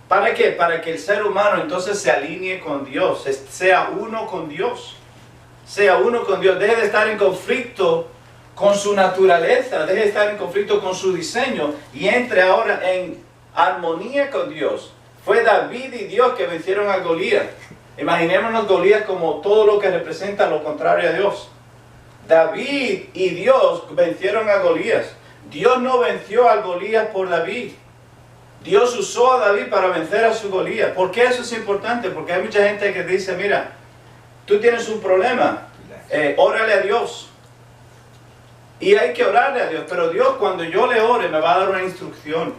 ¿Para qué? Para que el ser humano entonces se alinee con Dios, sea uno con Dios. Sea uno con Dios, deje de estar en conflicto con su naturaleza, deje de estar en conflicto con su diseño y entre ahora en armonía con Dios. Fue David y Dios que vencieron a Goliat. Imaginémonos Goliat como todo lo que representa lo contrario a Dios. David y Dios vencieron a Goliat. Dios no venció a Goliat por David. Dios usó a David para vencer a su Goliat. ¿Por qué eso es importante? Porque hay mucha gente que dice, mira, tú tienes un problema, órale a Dios. Y hay que orarle a Dios. Pero Dios, cuando yo le ore, me va a dar una instrucción.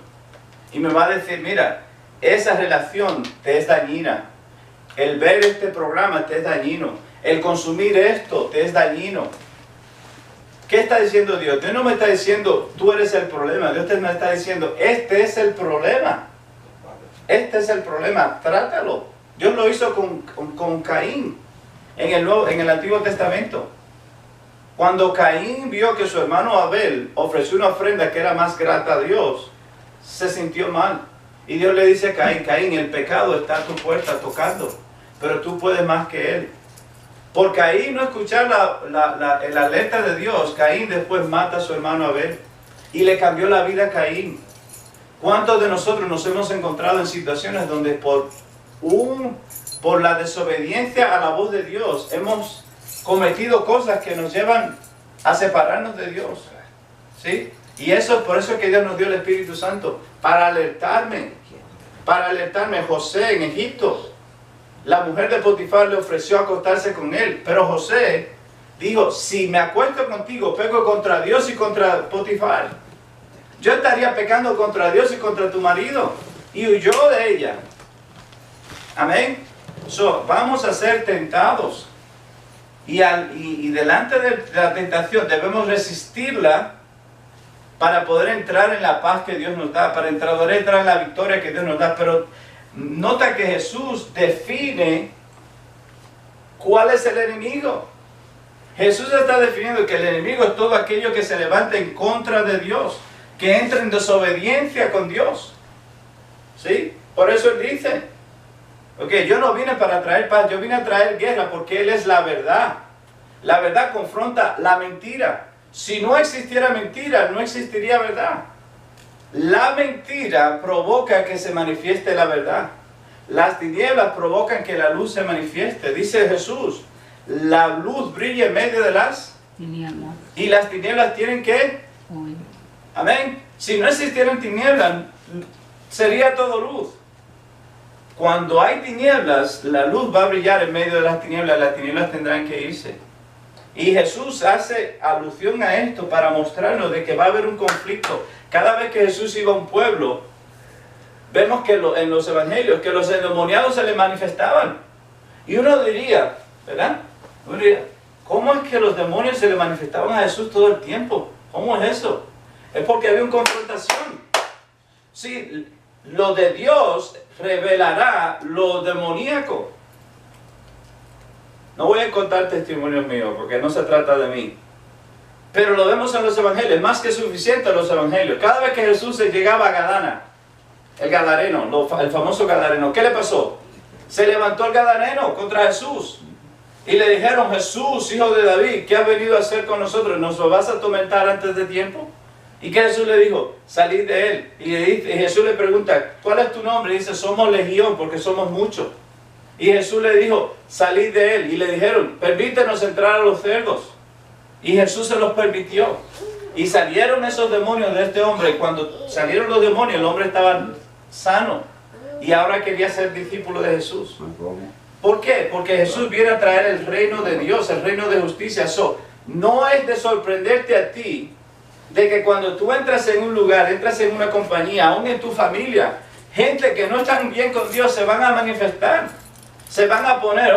Y me va a decir, mira, esa relación te es dañina. El ver este programa te es dañino. El consumir esto te es dañino. ¿Qué está diciendo Dios? Dios no me está diciendo, tú eres el problema. Dios me está diciendo, este es el problema. Este es el problema, trátalo. Dios lo hizo con Caín en el Antiguo Testamento. Cuando Caín vio que su hermano Abel ofreció una ofrenda que era más grata a Dios, se sintió mal. Y Dios le dice a Caín, Caín, el pecado está a tu puerta tocando, pero tú puedes más que él. Por Caín no escuchar la alerta de Dios, Caín después mata a su hermano Abel y le cambió la vida a Caín. ¿Cuántos de nosotros nos hemos encontrado en situaciones donde por la desobediencia a la voz de Dios hemos cometido cosas que nos llevan a separarnos de Dios? ¿Sí? Y eso, por eso es que Dios nos dio el Espíritu Santo, para alertarme. José en Egipto, la mujer de Potifar le ofreció acostarse con él, pero José dijo, si me acuesto contigo, pego contra Dios y contra Potifar. Yo estaría pecando contra Dios y contra tu marido. Y huyó de ella. Amén. Vamos a ser tentados. Y delante de la tentación debemos resistirla para poder entrar en la paz que Dios nos da, para poder entrar en la victoria que Dios nos da. Pero nota que Jesús define cuál es el enemigo. Jesús está definiendo que el enemigo es todo aquello que se levanta en contra de Dios, que entra en desobediencia con Dios. ¿Sí? Por eso Él dice, yo no vine para traer paz, yo vine a traer guerra, porque Él es la verdad. La verdad confronta la mentira. Si no existiera mentira, no existiría verdad. La mentira provoca que se manifieste la verdad. Las tinieblas provocan que la luz se manifieste. Dice Jesús, la luz brilla en medio de las tinieblas. Y las tinieblas tienen que Uy. Amén. Si no existieran tinieblas, sería todo luz. Cuando hay tinieblas, la luz va a brillar en medio de las tinieblas tendrán que irse. Y Jesús hace alusión a esto para mostrarnos de que va a haber un conflicto. Cada vez que Jesús iba a un pueblo, vemos que en los evangelios, que los endemoniados se le manifestaban. Y uno diría, ¿verdad? Uno diría, ¿cómo es que los demonios se le manifestaban a Jesús todo el tiempo? ¿Cómo es eso? Es porque había una confrontación. Sí, lo de Dios revelará lo demoníaco. No voy a contar testimonios míos porque no se trata de mí. Pero lo vemos en los evangelios, más que suficiente en los evangelios. Cada vez que Jesús se llegaba a Gadara, el gadareno, el famoso gadareno, ¿qué le pasó? Se levantó el gadareno contra Jesús. Y le dijeron, Jesús, hijo de David, ¿qué has venido a hacer con nosotros? ¿Nos lo vas a atormentar antes de tiempo? ¿Y qué Jesús le dijo? Salid de él. Y Jesús le pregunta, ¿cuál es tu nombre? Y dice, somos legión porque somos muchos. Y Jesús le dijo, salid de él. Y le dijeron, permítenos entrar a los cerdos. Y Jesús se los permitió. Y salieron esos demonios de este hombre. Y cuando salieron los demonios, el hombre estaba sano. Y ahora quería ser discípulo de Jesús. ¿Por qué? Porque Jesús viene a traer el reino de Dios, el reino de justicia. No es de sorprenderte a ti de que cuando tú entras en un lugar, entras en una compañía, aún en tu familia, gente que no están bien con Dios se van a manifestar. Se van a poner,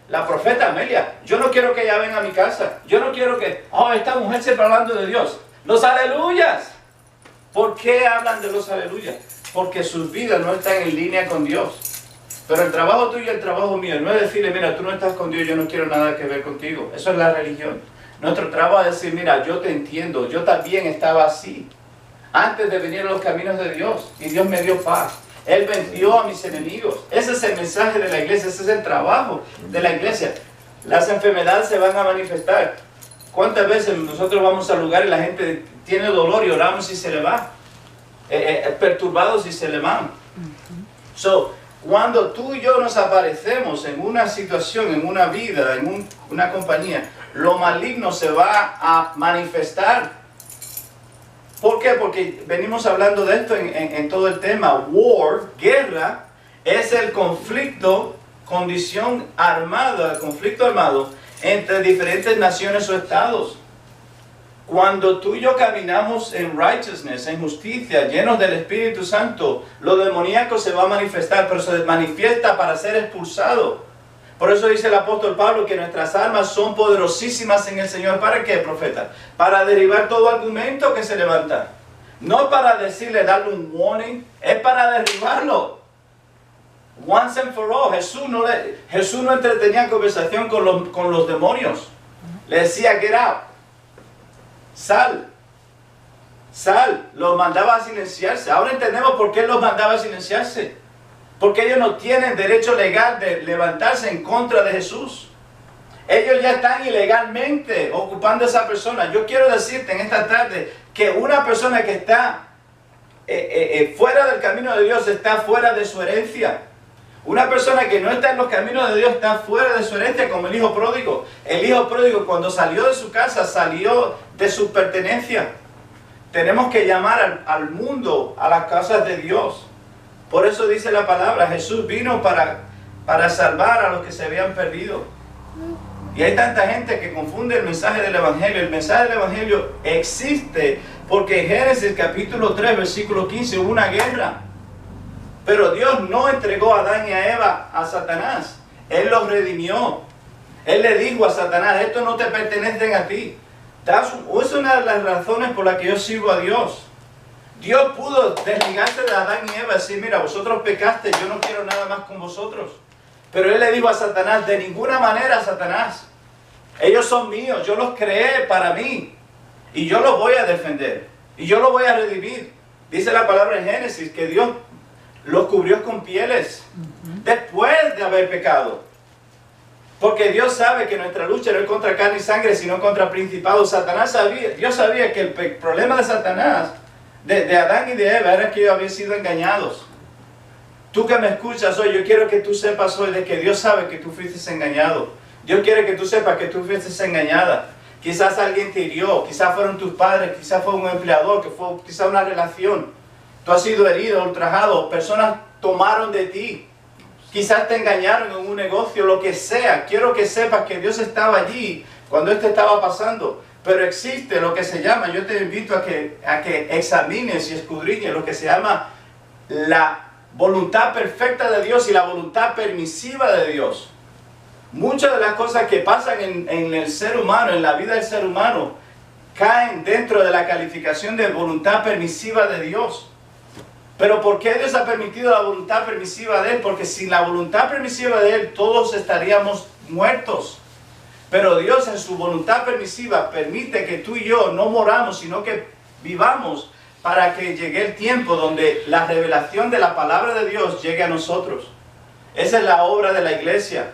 la profeta Amelia, yo no quiero que ella venga a mi casa. Yo no quiero que, esta mujer se está hablando de Dios. Los aleluyas. ¿Por qué hablan de los aleluyas? Porque sus vidas no están en línea con Dios. Pero el trabajo tuyo y el trabajo mío no es decirle, mira, tú no estás con Dios, yo no quiero nada que ver contigo. Eso es la religión. Nuestro trabajo es decir, mira, yo te entiendo, yo también estaba así. Antes de venir a los caminos de Dios, y Dios me dio paz. Él venció a mis enemigos. Ese es el mensaje de la iglesia, ese es el trabajo de la iglesia. Las enfermedades se van a manifestar. ¿Cuántas veces nosotros vamos al lugar y la gente tiene dolor y oramos y se le va? Perturbados y se le van. Cuando tú y yo nos aparecemos en una situación, en una vida, en una compañía, lo maligno se va a manifestar. ¿Por qué? Porque venimos hablando de esto en todo el tema. War, guerra, es el conflicto, condición armada, conflicto armado entre diferentes naciones o estados. Cuando tú y yo caminamos en righteousness, en justicia, llenos del Espíritu Santo, lo demoníaco se va a manifestar, pero se manifiesta para ser expulsado. Por eso dice el apóstol Pablo que nuestras armas son poderosísimas en el Señor. ¿Para qué, profeta? Para derribar todo argumento que se levanta. No para decirle, darle un warning, es para derribarlo. Once and for all. Jesús no entretenía conversación con los demonios. Le decía, get out. Sal, los mandaba a silenciarse. Ahora entendemos por qué los mandaba a silenciarse. Porque ellos no tienen derecho legal de levantarse en contra de Jesús. Ellos ya están ilegalmente ocupando a esa persona. Yo quiero decirte en esta tarde que una persona que está fuera del camino de Dios está fuera de su herencia. Una persona que no está en los caminos de Dios está fuera de su herencia, como el hijo pródigo. El hijo pródigo, cuando salió de su casa, salió de su pertenencia. Tenemos que llamar al mundo a las casas de Dios. Por eso dice la palabra, Jesús vino para salvar a los que se habían perdido. Y hay tanta gente que confunde el mensaje del Evangelio. El mensaje del Evangelio existe porque en Génesis capítulo 3, versículo 15, hubo una guerra. Pero Dios no entregó a Adán y a Eva a Satanás. Él los redimió. Él le dijo a Satanás, esto no te pertenece a ti. Es una de las razones por las que yo sirvo a Dios. Dios pudo desligarse de Adán y Eva y decir, mira, vosotros pecaste, yo no quiero nada más con vosotros. Pero Él le dijo a Satanás, de ninguna manera, Satanás. Ellos son míos, yo los creé para mí. Y yo los voy a defender. Y yo los voy a redimir. Dice la palabra en Génesis que Dios los cubrió con pieles después de haber pecado. Porque Dios sabe que nuestra lucha no es contra carne y sangre, sino contra principados. Dios sabía que el problema de Satanás, de Adán y de Eva, era que ellos habían sido engañados. Tú que me escuchas hoy, yo quiero que tú sepas hoy de que Dios sabe que tú fuiste engañado. Dios quiere que tú sepas que tú fuiste engañada. Quizás alguien te hirió, quizás fueron tus padres, quizás fue un empleador, que fue quizás una relación. Tú has sido herido, ultrajado, personas tomaron de ti. Quizás te engañaron en un negocio, lo que sea. Quiero que sepas que Dios estaba allí cuando esto estaba pasando. Pero existe lo que se llama, yo te invito a que examines y escudriñes lo que se llama la voluntad perfecta de Dios y la voluntad permisiva de Dios. Muchas de las cosas que pasan en el ser humano, en la vida del ser humano, caen dentro de la calificación de voluntad permisiva de Dios. Pero ¿por qué Dios ha permitido la voluntad permisiva de Él? Porque sin la voluntad permisiva de Él todos estaríamos muertos. Pero Dios en su voluntad permisiva permite que tú y yo no moramos, sino que vivamos para que llegue el tiempo donde la revelación de la palabra de Dios llegue a nosotros. Esa es la obra de la iglesia.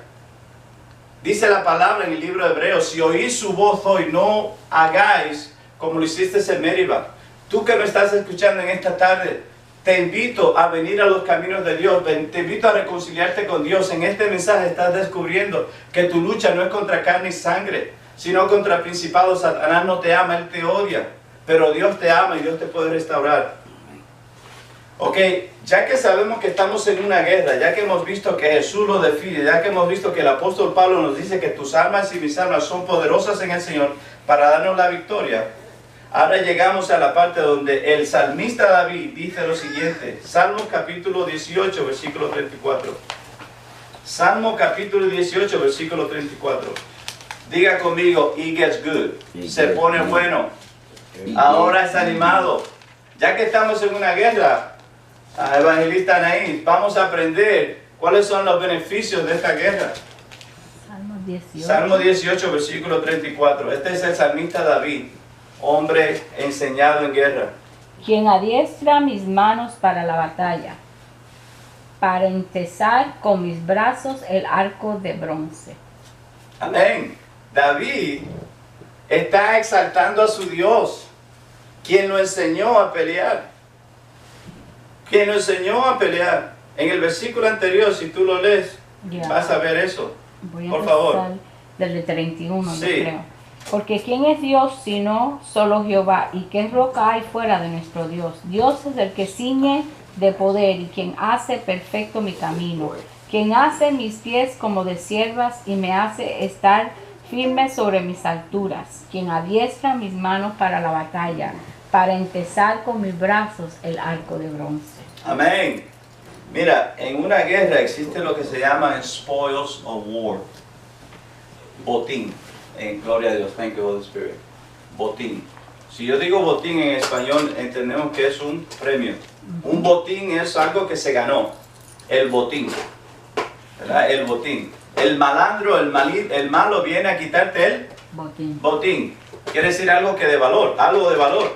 Dice la palabra en el libro de Hebreos, si oís su voz hoy, no hagáis como lo hiciste en Meribá. Tú que me estás escuchando en esta tarde, te invito a venir a los caminos de Dios, te invito a reconciliarte con Dios. En este mensaje estás descubriendo que tu lucha no es contra carne y sangre, sino contra principados. Satanás no te ama, él te odia, pero Dios te ama y Dios te puede restaurar. Ok, ya que sabemos que estamos en una guerra, ya que hemos visto que Jesús lo define, ya que hemos visto que el apóstol Pablo nos dice que tus armas y mis armas son poderosas en el Señor para darnos la victoria, ahora llegamos a la parte donde el salmista David dice lo siguiente. Salmo capítulo 18, versículo 34. Salmo capítulo 18, versículo 34. Diga conmigo, it gets good. Se pone bueno. Ahora es animado. Ya que estamos en una guerra, evangelista Anaís, vamos a aprender cuáles son los beneficios de esta guerra. Salmo 18. Salmo 18, versículo 34. Este es el salmista David, hombre enseñado en guerra. Quien adiestra mis manos para la batalla, para entesar con mis brazos el arco de bronce. Amén. David está exaltando a su Dios, quien lo enseñó a pelear. Quien lo enseñó a pelear. En el versículo anterior, si tú lo lees, Ya. vas a ver eso. Voy a Por favor. empezar desde 31, yo Sí. creo. Porque ¿quién es Dios sino solo Jehová? ¿Y qué roca hay fuera de nuestro Dios? Dios es el que ciñe de poder y quien hace perfecto mi camino. Quien hace mis pies como de siervas y me hace estar firme sobre mis alturas. Quien adiestra mis manos para la batalla, para entesar con mis brazos el arco de bronce. Amén. Mira, en una guerra existe lo que se llama spoils of war. Botín. Gloria a Dios. Thank you, Holy Spirit. Botín. Si yo digo botín en español, entendemos que es un premio. Un botín es algo que se ganó. El botín. ¿Verdad? El botín. El malandro, el malo viene a quitarte el Botín. botín. Quiere decir algo que de valor, algo de valor.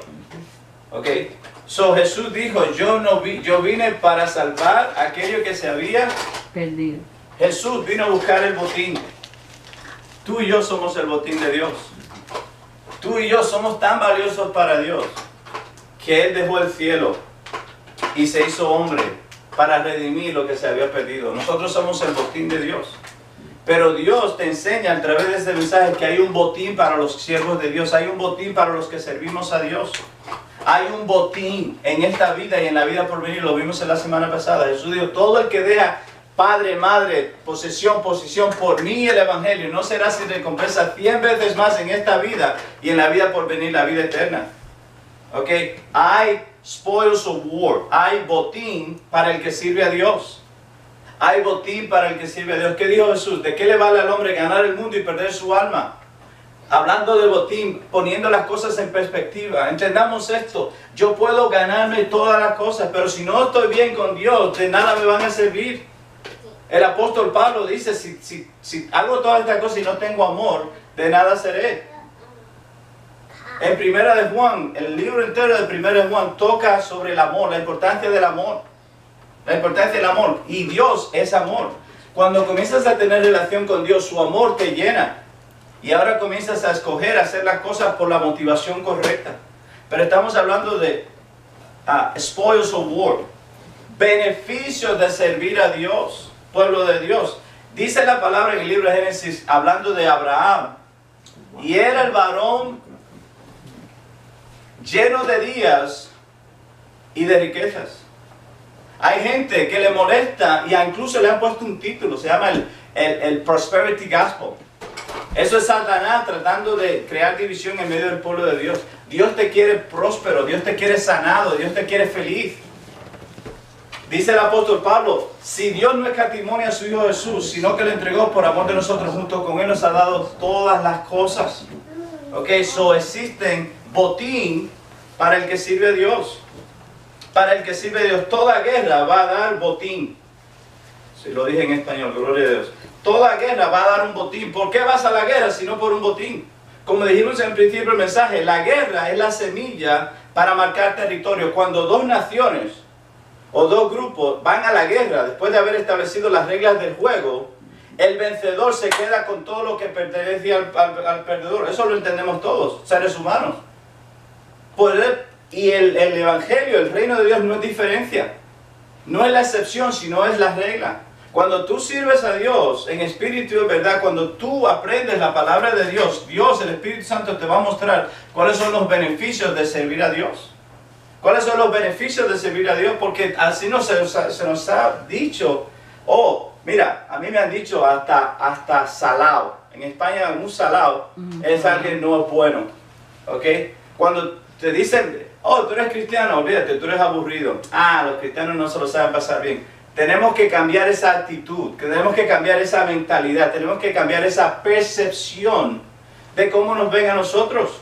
Ok. So Jesús dijo, yo vine para salvar a aquello que se había. Perdido. Jesús vino a buscar el botín. Tú y yo somos el botín de Dios. Tú y yo somos tan valiosos para Dios que Él dejó el cielo y se hizo hombre para redimir lo que se había perdido. Nosotros somos el botín de Dios. Pero Dios te enseña a través de este mensaje que hay un botín para los siervos de Dios. Hay un botín para los que servimos a Dios. Hay un botín en esta vida y en la vida por venir. Lo vimos en la semana pasada. Jesús dijo, todo el que deja padre, madre, posesión, posición por mí y el evangelio no será sin recompensa 100 veces más en esta vida y en la vida por venir, la vida eterna. Ok, hay spoils of war. Hay botín para el que sirve a Dios. Hay botín para el que sirve a Dios. ¿Qué dijo Jesús? ¿De qué le vale al hombre ganar el mundo y perder su alma? Hablando de botín, poniendo las cosas en perspectiva. Entendamos esto. Yo puedo ganarme todas las cosas, pero si no estoy bien con Dios, de nada me van a servir. El apóstol Pablo dice, si hago todas estas cosas y no tengo amor, de nada seré. En Primera de Juan, el libro entero de Primera de Juan toca sobre el amor, la importancia del amor. La importancia del amor. Y Dios es amor. Cuando comienzas a tener relación con Dios, su amor te llena. Y ahora comienzas a escoger hacer las cosas por la motivación correcta. Pero estamos hablando de spoils of war. Beneficios de servir a Dios, pueblo de Dios. Dice la palabra en el libro de Génesis, hablando de Abraham. Y era el varón lleno de días y de riquezas. Hay gente que le molesta y incluso le han puesto un título, se llama el Prosperity Gospel. Eso es Satanás tratando de crear división en medio del pueblo de Dios. Dios te quiere próspero, Dios te quiere sanado, Dios te quiere feliz. Dice el apóstol Pablo, si Dios no escatimó a su Hijo Jesús, sino que lo entregó por amor de nosotros, junto con Él nos ha dado todas las cosas. Ok, so existen botín para el que sirve a Dios. Para el que sirve a Dios, toda guerra va a dar botín. Si lo dije en español, gloria a Dios. Toda guerra va a dar un botín. ¿Por qué vas a la guerra si no por un botín? Como dijimos en el principio del mensaje, la guerra es la semilla para marcar territorio. Cuando dos naciones o dos grupos van a la guerra después de haber establecido las reglas del juego, El vencedor se queda con todo lo que pertenece al perdedor. Eso lo entendemos todos, seres humanos. Y el Evangelio, el reino de Dios no es diferencia. No es la excepción, sino es la regla. Cuando tú sirves a Dios en espíritu y en verdad, cuando tú aprendes la palabra de Dios, Dios, el Espíritu Santo, te va a mostrar cuáles son los beneficios de servir a Dios. ¿Cuáles son los beneficios de servir a Dios? Porque así se nos ha dicho, mira, a mí me han dicho hasta salado. En España un salado es alguien no es bueno. ¿Ok? Cuando te dicen, tú eres cristiano, olvídate, tú eres aburrido. Los cristianos no se lo saben pasar bien. Tenemos que cambiar esa actitud, tenemos que cambiar esa mentalidad, tenemos que cambiar esa percepción de cómo nos ven a nosotros.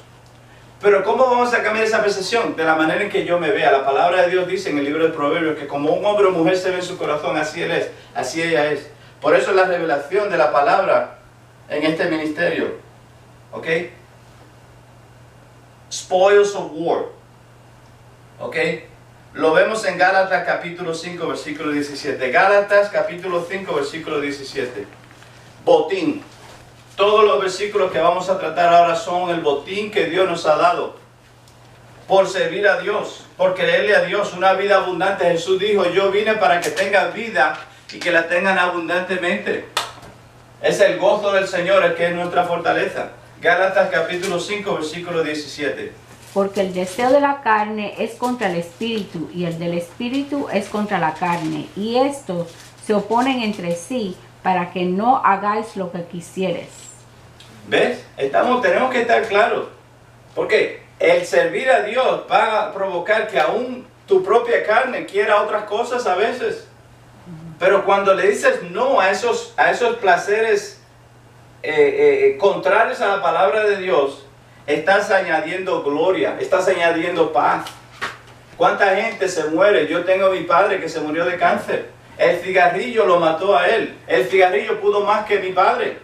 Pero ¿cómo vamos a cambiar esa percepción? De la manera en que yo me vea. La palabra de Dios dice en el libro de Proverbios que como un hombre o mujer se ve en su corazón, así él es, así ella es. Por eso es la revelación de la palabra en este ministerio. ¿Ok? Spoils of war. ¿Ok? Lo vemos en Gálatas capítulo 5, versículo 17. Gálatas capítulo 5, versículo 17. Botín. Todos los versículos que vamos a tratar ahora son el botín que Dios nos ha dado. Por servir a Dios, por creerle a Dios, una vida abundante. Jesús dijo, yo vine para que tengan vida y que la tengan abundantemente. Es el gozo del Señor el que es nuestra fortaleza. Gálatas capítulo 5, versículo 17. Porque el deseo de la carne es contra el espíritu y el del espíritu es contra la carne. Y estos se oponen entre sí para que no hagáis lo que quisieres. ¿Ves? Tenemos que estar claros. Porque el servir a Dios va a provocar que aún tu propia carne quiera otras cosas a veces. Pero cuando le dices no a esos placeres contrarios a la palabra de Dios, estás añadiendo gloria, estás añadiendo paz. ¿Cuánta gente se muere? Yo tengo a mi padre que se murió de cáncer. El cigarrillo lo mató a él. El cigarrillo pudo más que mi padre.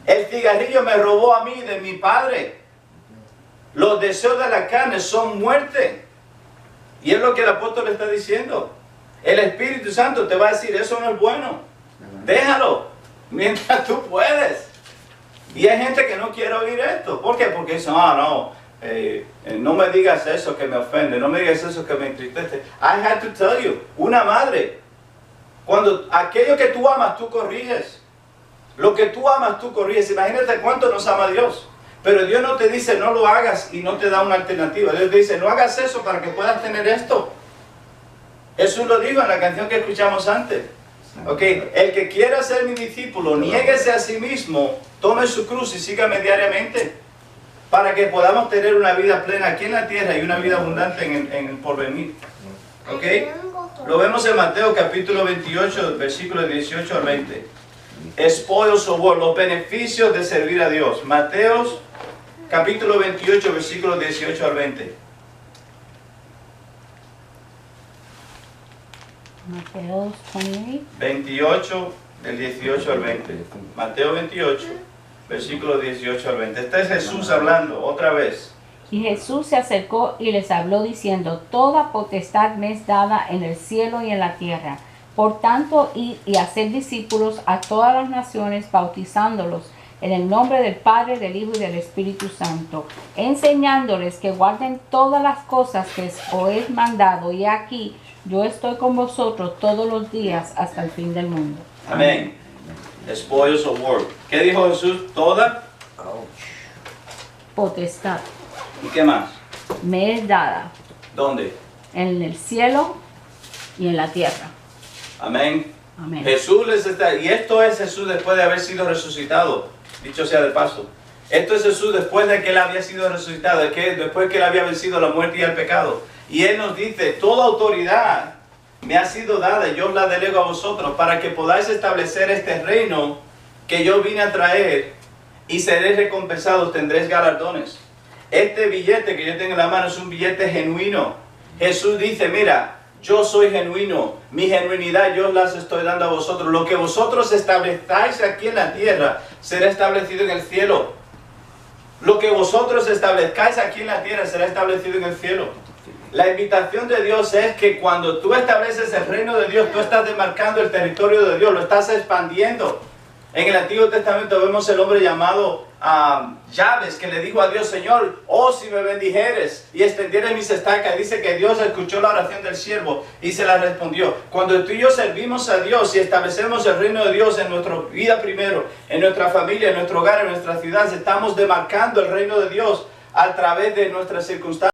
El cigarrillo me robó a mí de mi padre. Los deseos de la carne son muerte. Y es lo que el apóstol le está diciendo. El Espíritu Santo te va a decir, eso no es bueno. Déjalo mientras tú puedes. Y hay gente que no quiere oír esto. ¿Por qué? Porque dicen, no me digas eso que me ofende, no me digas eso que me entristece. I had to tell you, una madre, cuando aquello que tú amas, tú corriges. Lo que tú amas, tú corriges. Imagínate cuánto nos ama Dios. Pero Dios no te dice, no lo hagas y no te da una alternativa. Dios te dice, no hagas eso para que puedas tener esto. Jesús lo dijo en la canción que escuchamos antes. Okay. El que quiera ser mi discípulo, niéguese a sí mismo, tome su cruz y sígame diariamente, para que podamos tener una vida plena aquí en la tierra y una vida abundante en el porvenir. Okay. Lo vemos en Mateo capítulo 28, versículos 18 al 20. Spoils of war, los beneficios de servir a Dios. Mateo capítulo 28, versículos 18 al 20. Mateo 28, del 18 al 20. Mateo 28, versículos 18 al 20. Este es Jesús hablando otra vez. Y Jesús se acercó y les habló diciendo, toda potestad me es dada en el cielo y en la tierra. Por tanto, id y hacer discípulos a todas las naciones, bautizándolos en el nombre del Padre, del Hijo y del Espíritu Santo, enseñándoles que guarden todas las cosas que os he mandado. Y aquí, yo estoy con vosotros todos los días hasta el fin del mundo. Amén. Spoils of war. ¿Qué dijo Jesús? Toda potestad ¿Y qué más? me es dada ¿Dónde? en el cielo y en la tierra. Amén. Amén. Jesús les está, y esto es Jesús después de haber sido resucitado, dicho sea de paso. Esto es Jesús después de que Él había sido resucitado, después que Él había vencido la muerte y el pecado. Y Él nos dice, toda autoridad me ha sido dada y yo os la delego a vosotros para que podáis establecer este reino que yo vine a traer y seréis recompensados, tendréis galardones. Este billete que yo tengo en la mano es un billete genuino. Jesús dice, mira, yo soy genuino, mi genuinidad yo las estoy dando a vosotros. Lo que vosotros establezcáis aquí en la tierra será establecido en el cielo. Lo que vosotros establezcáis aquí en la tierra será establecido en el cielo. La invitación de Dios es que cuando tú estableces el reino de Dios, tú estás demarcando el territorio de Dios, lo estás expandiendo. En el Antiguo Testamento vemos el hombre llamado Jabes, que le dijo a Dios: Señor, oh, si me bendijeres y extendieres mis estacas. Dice que Dios escuchó la oración del siervo y se la respondió. Cuando tú y yo servimos a Dios y establecemos el reino de Dios en nuestra vida primero, en nuestra familia, en nuestro hogar, en nuestra ciudad, estamos demarcando el reino de Dios a través de nuestras circunstancias.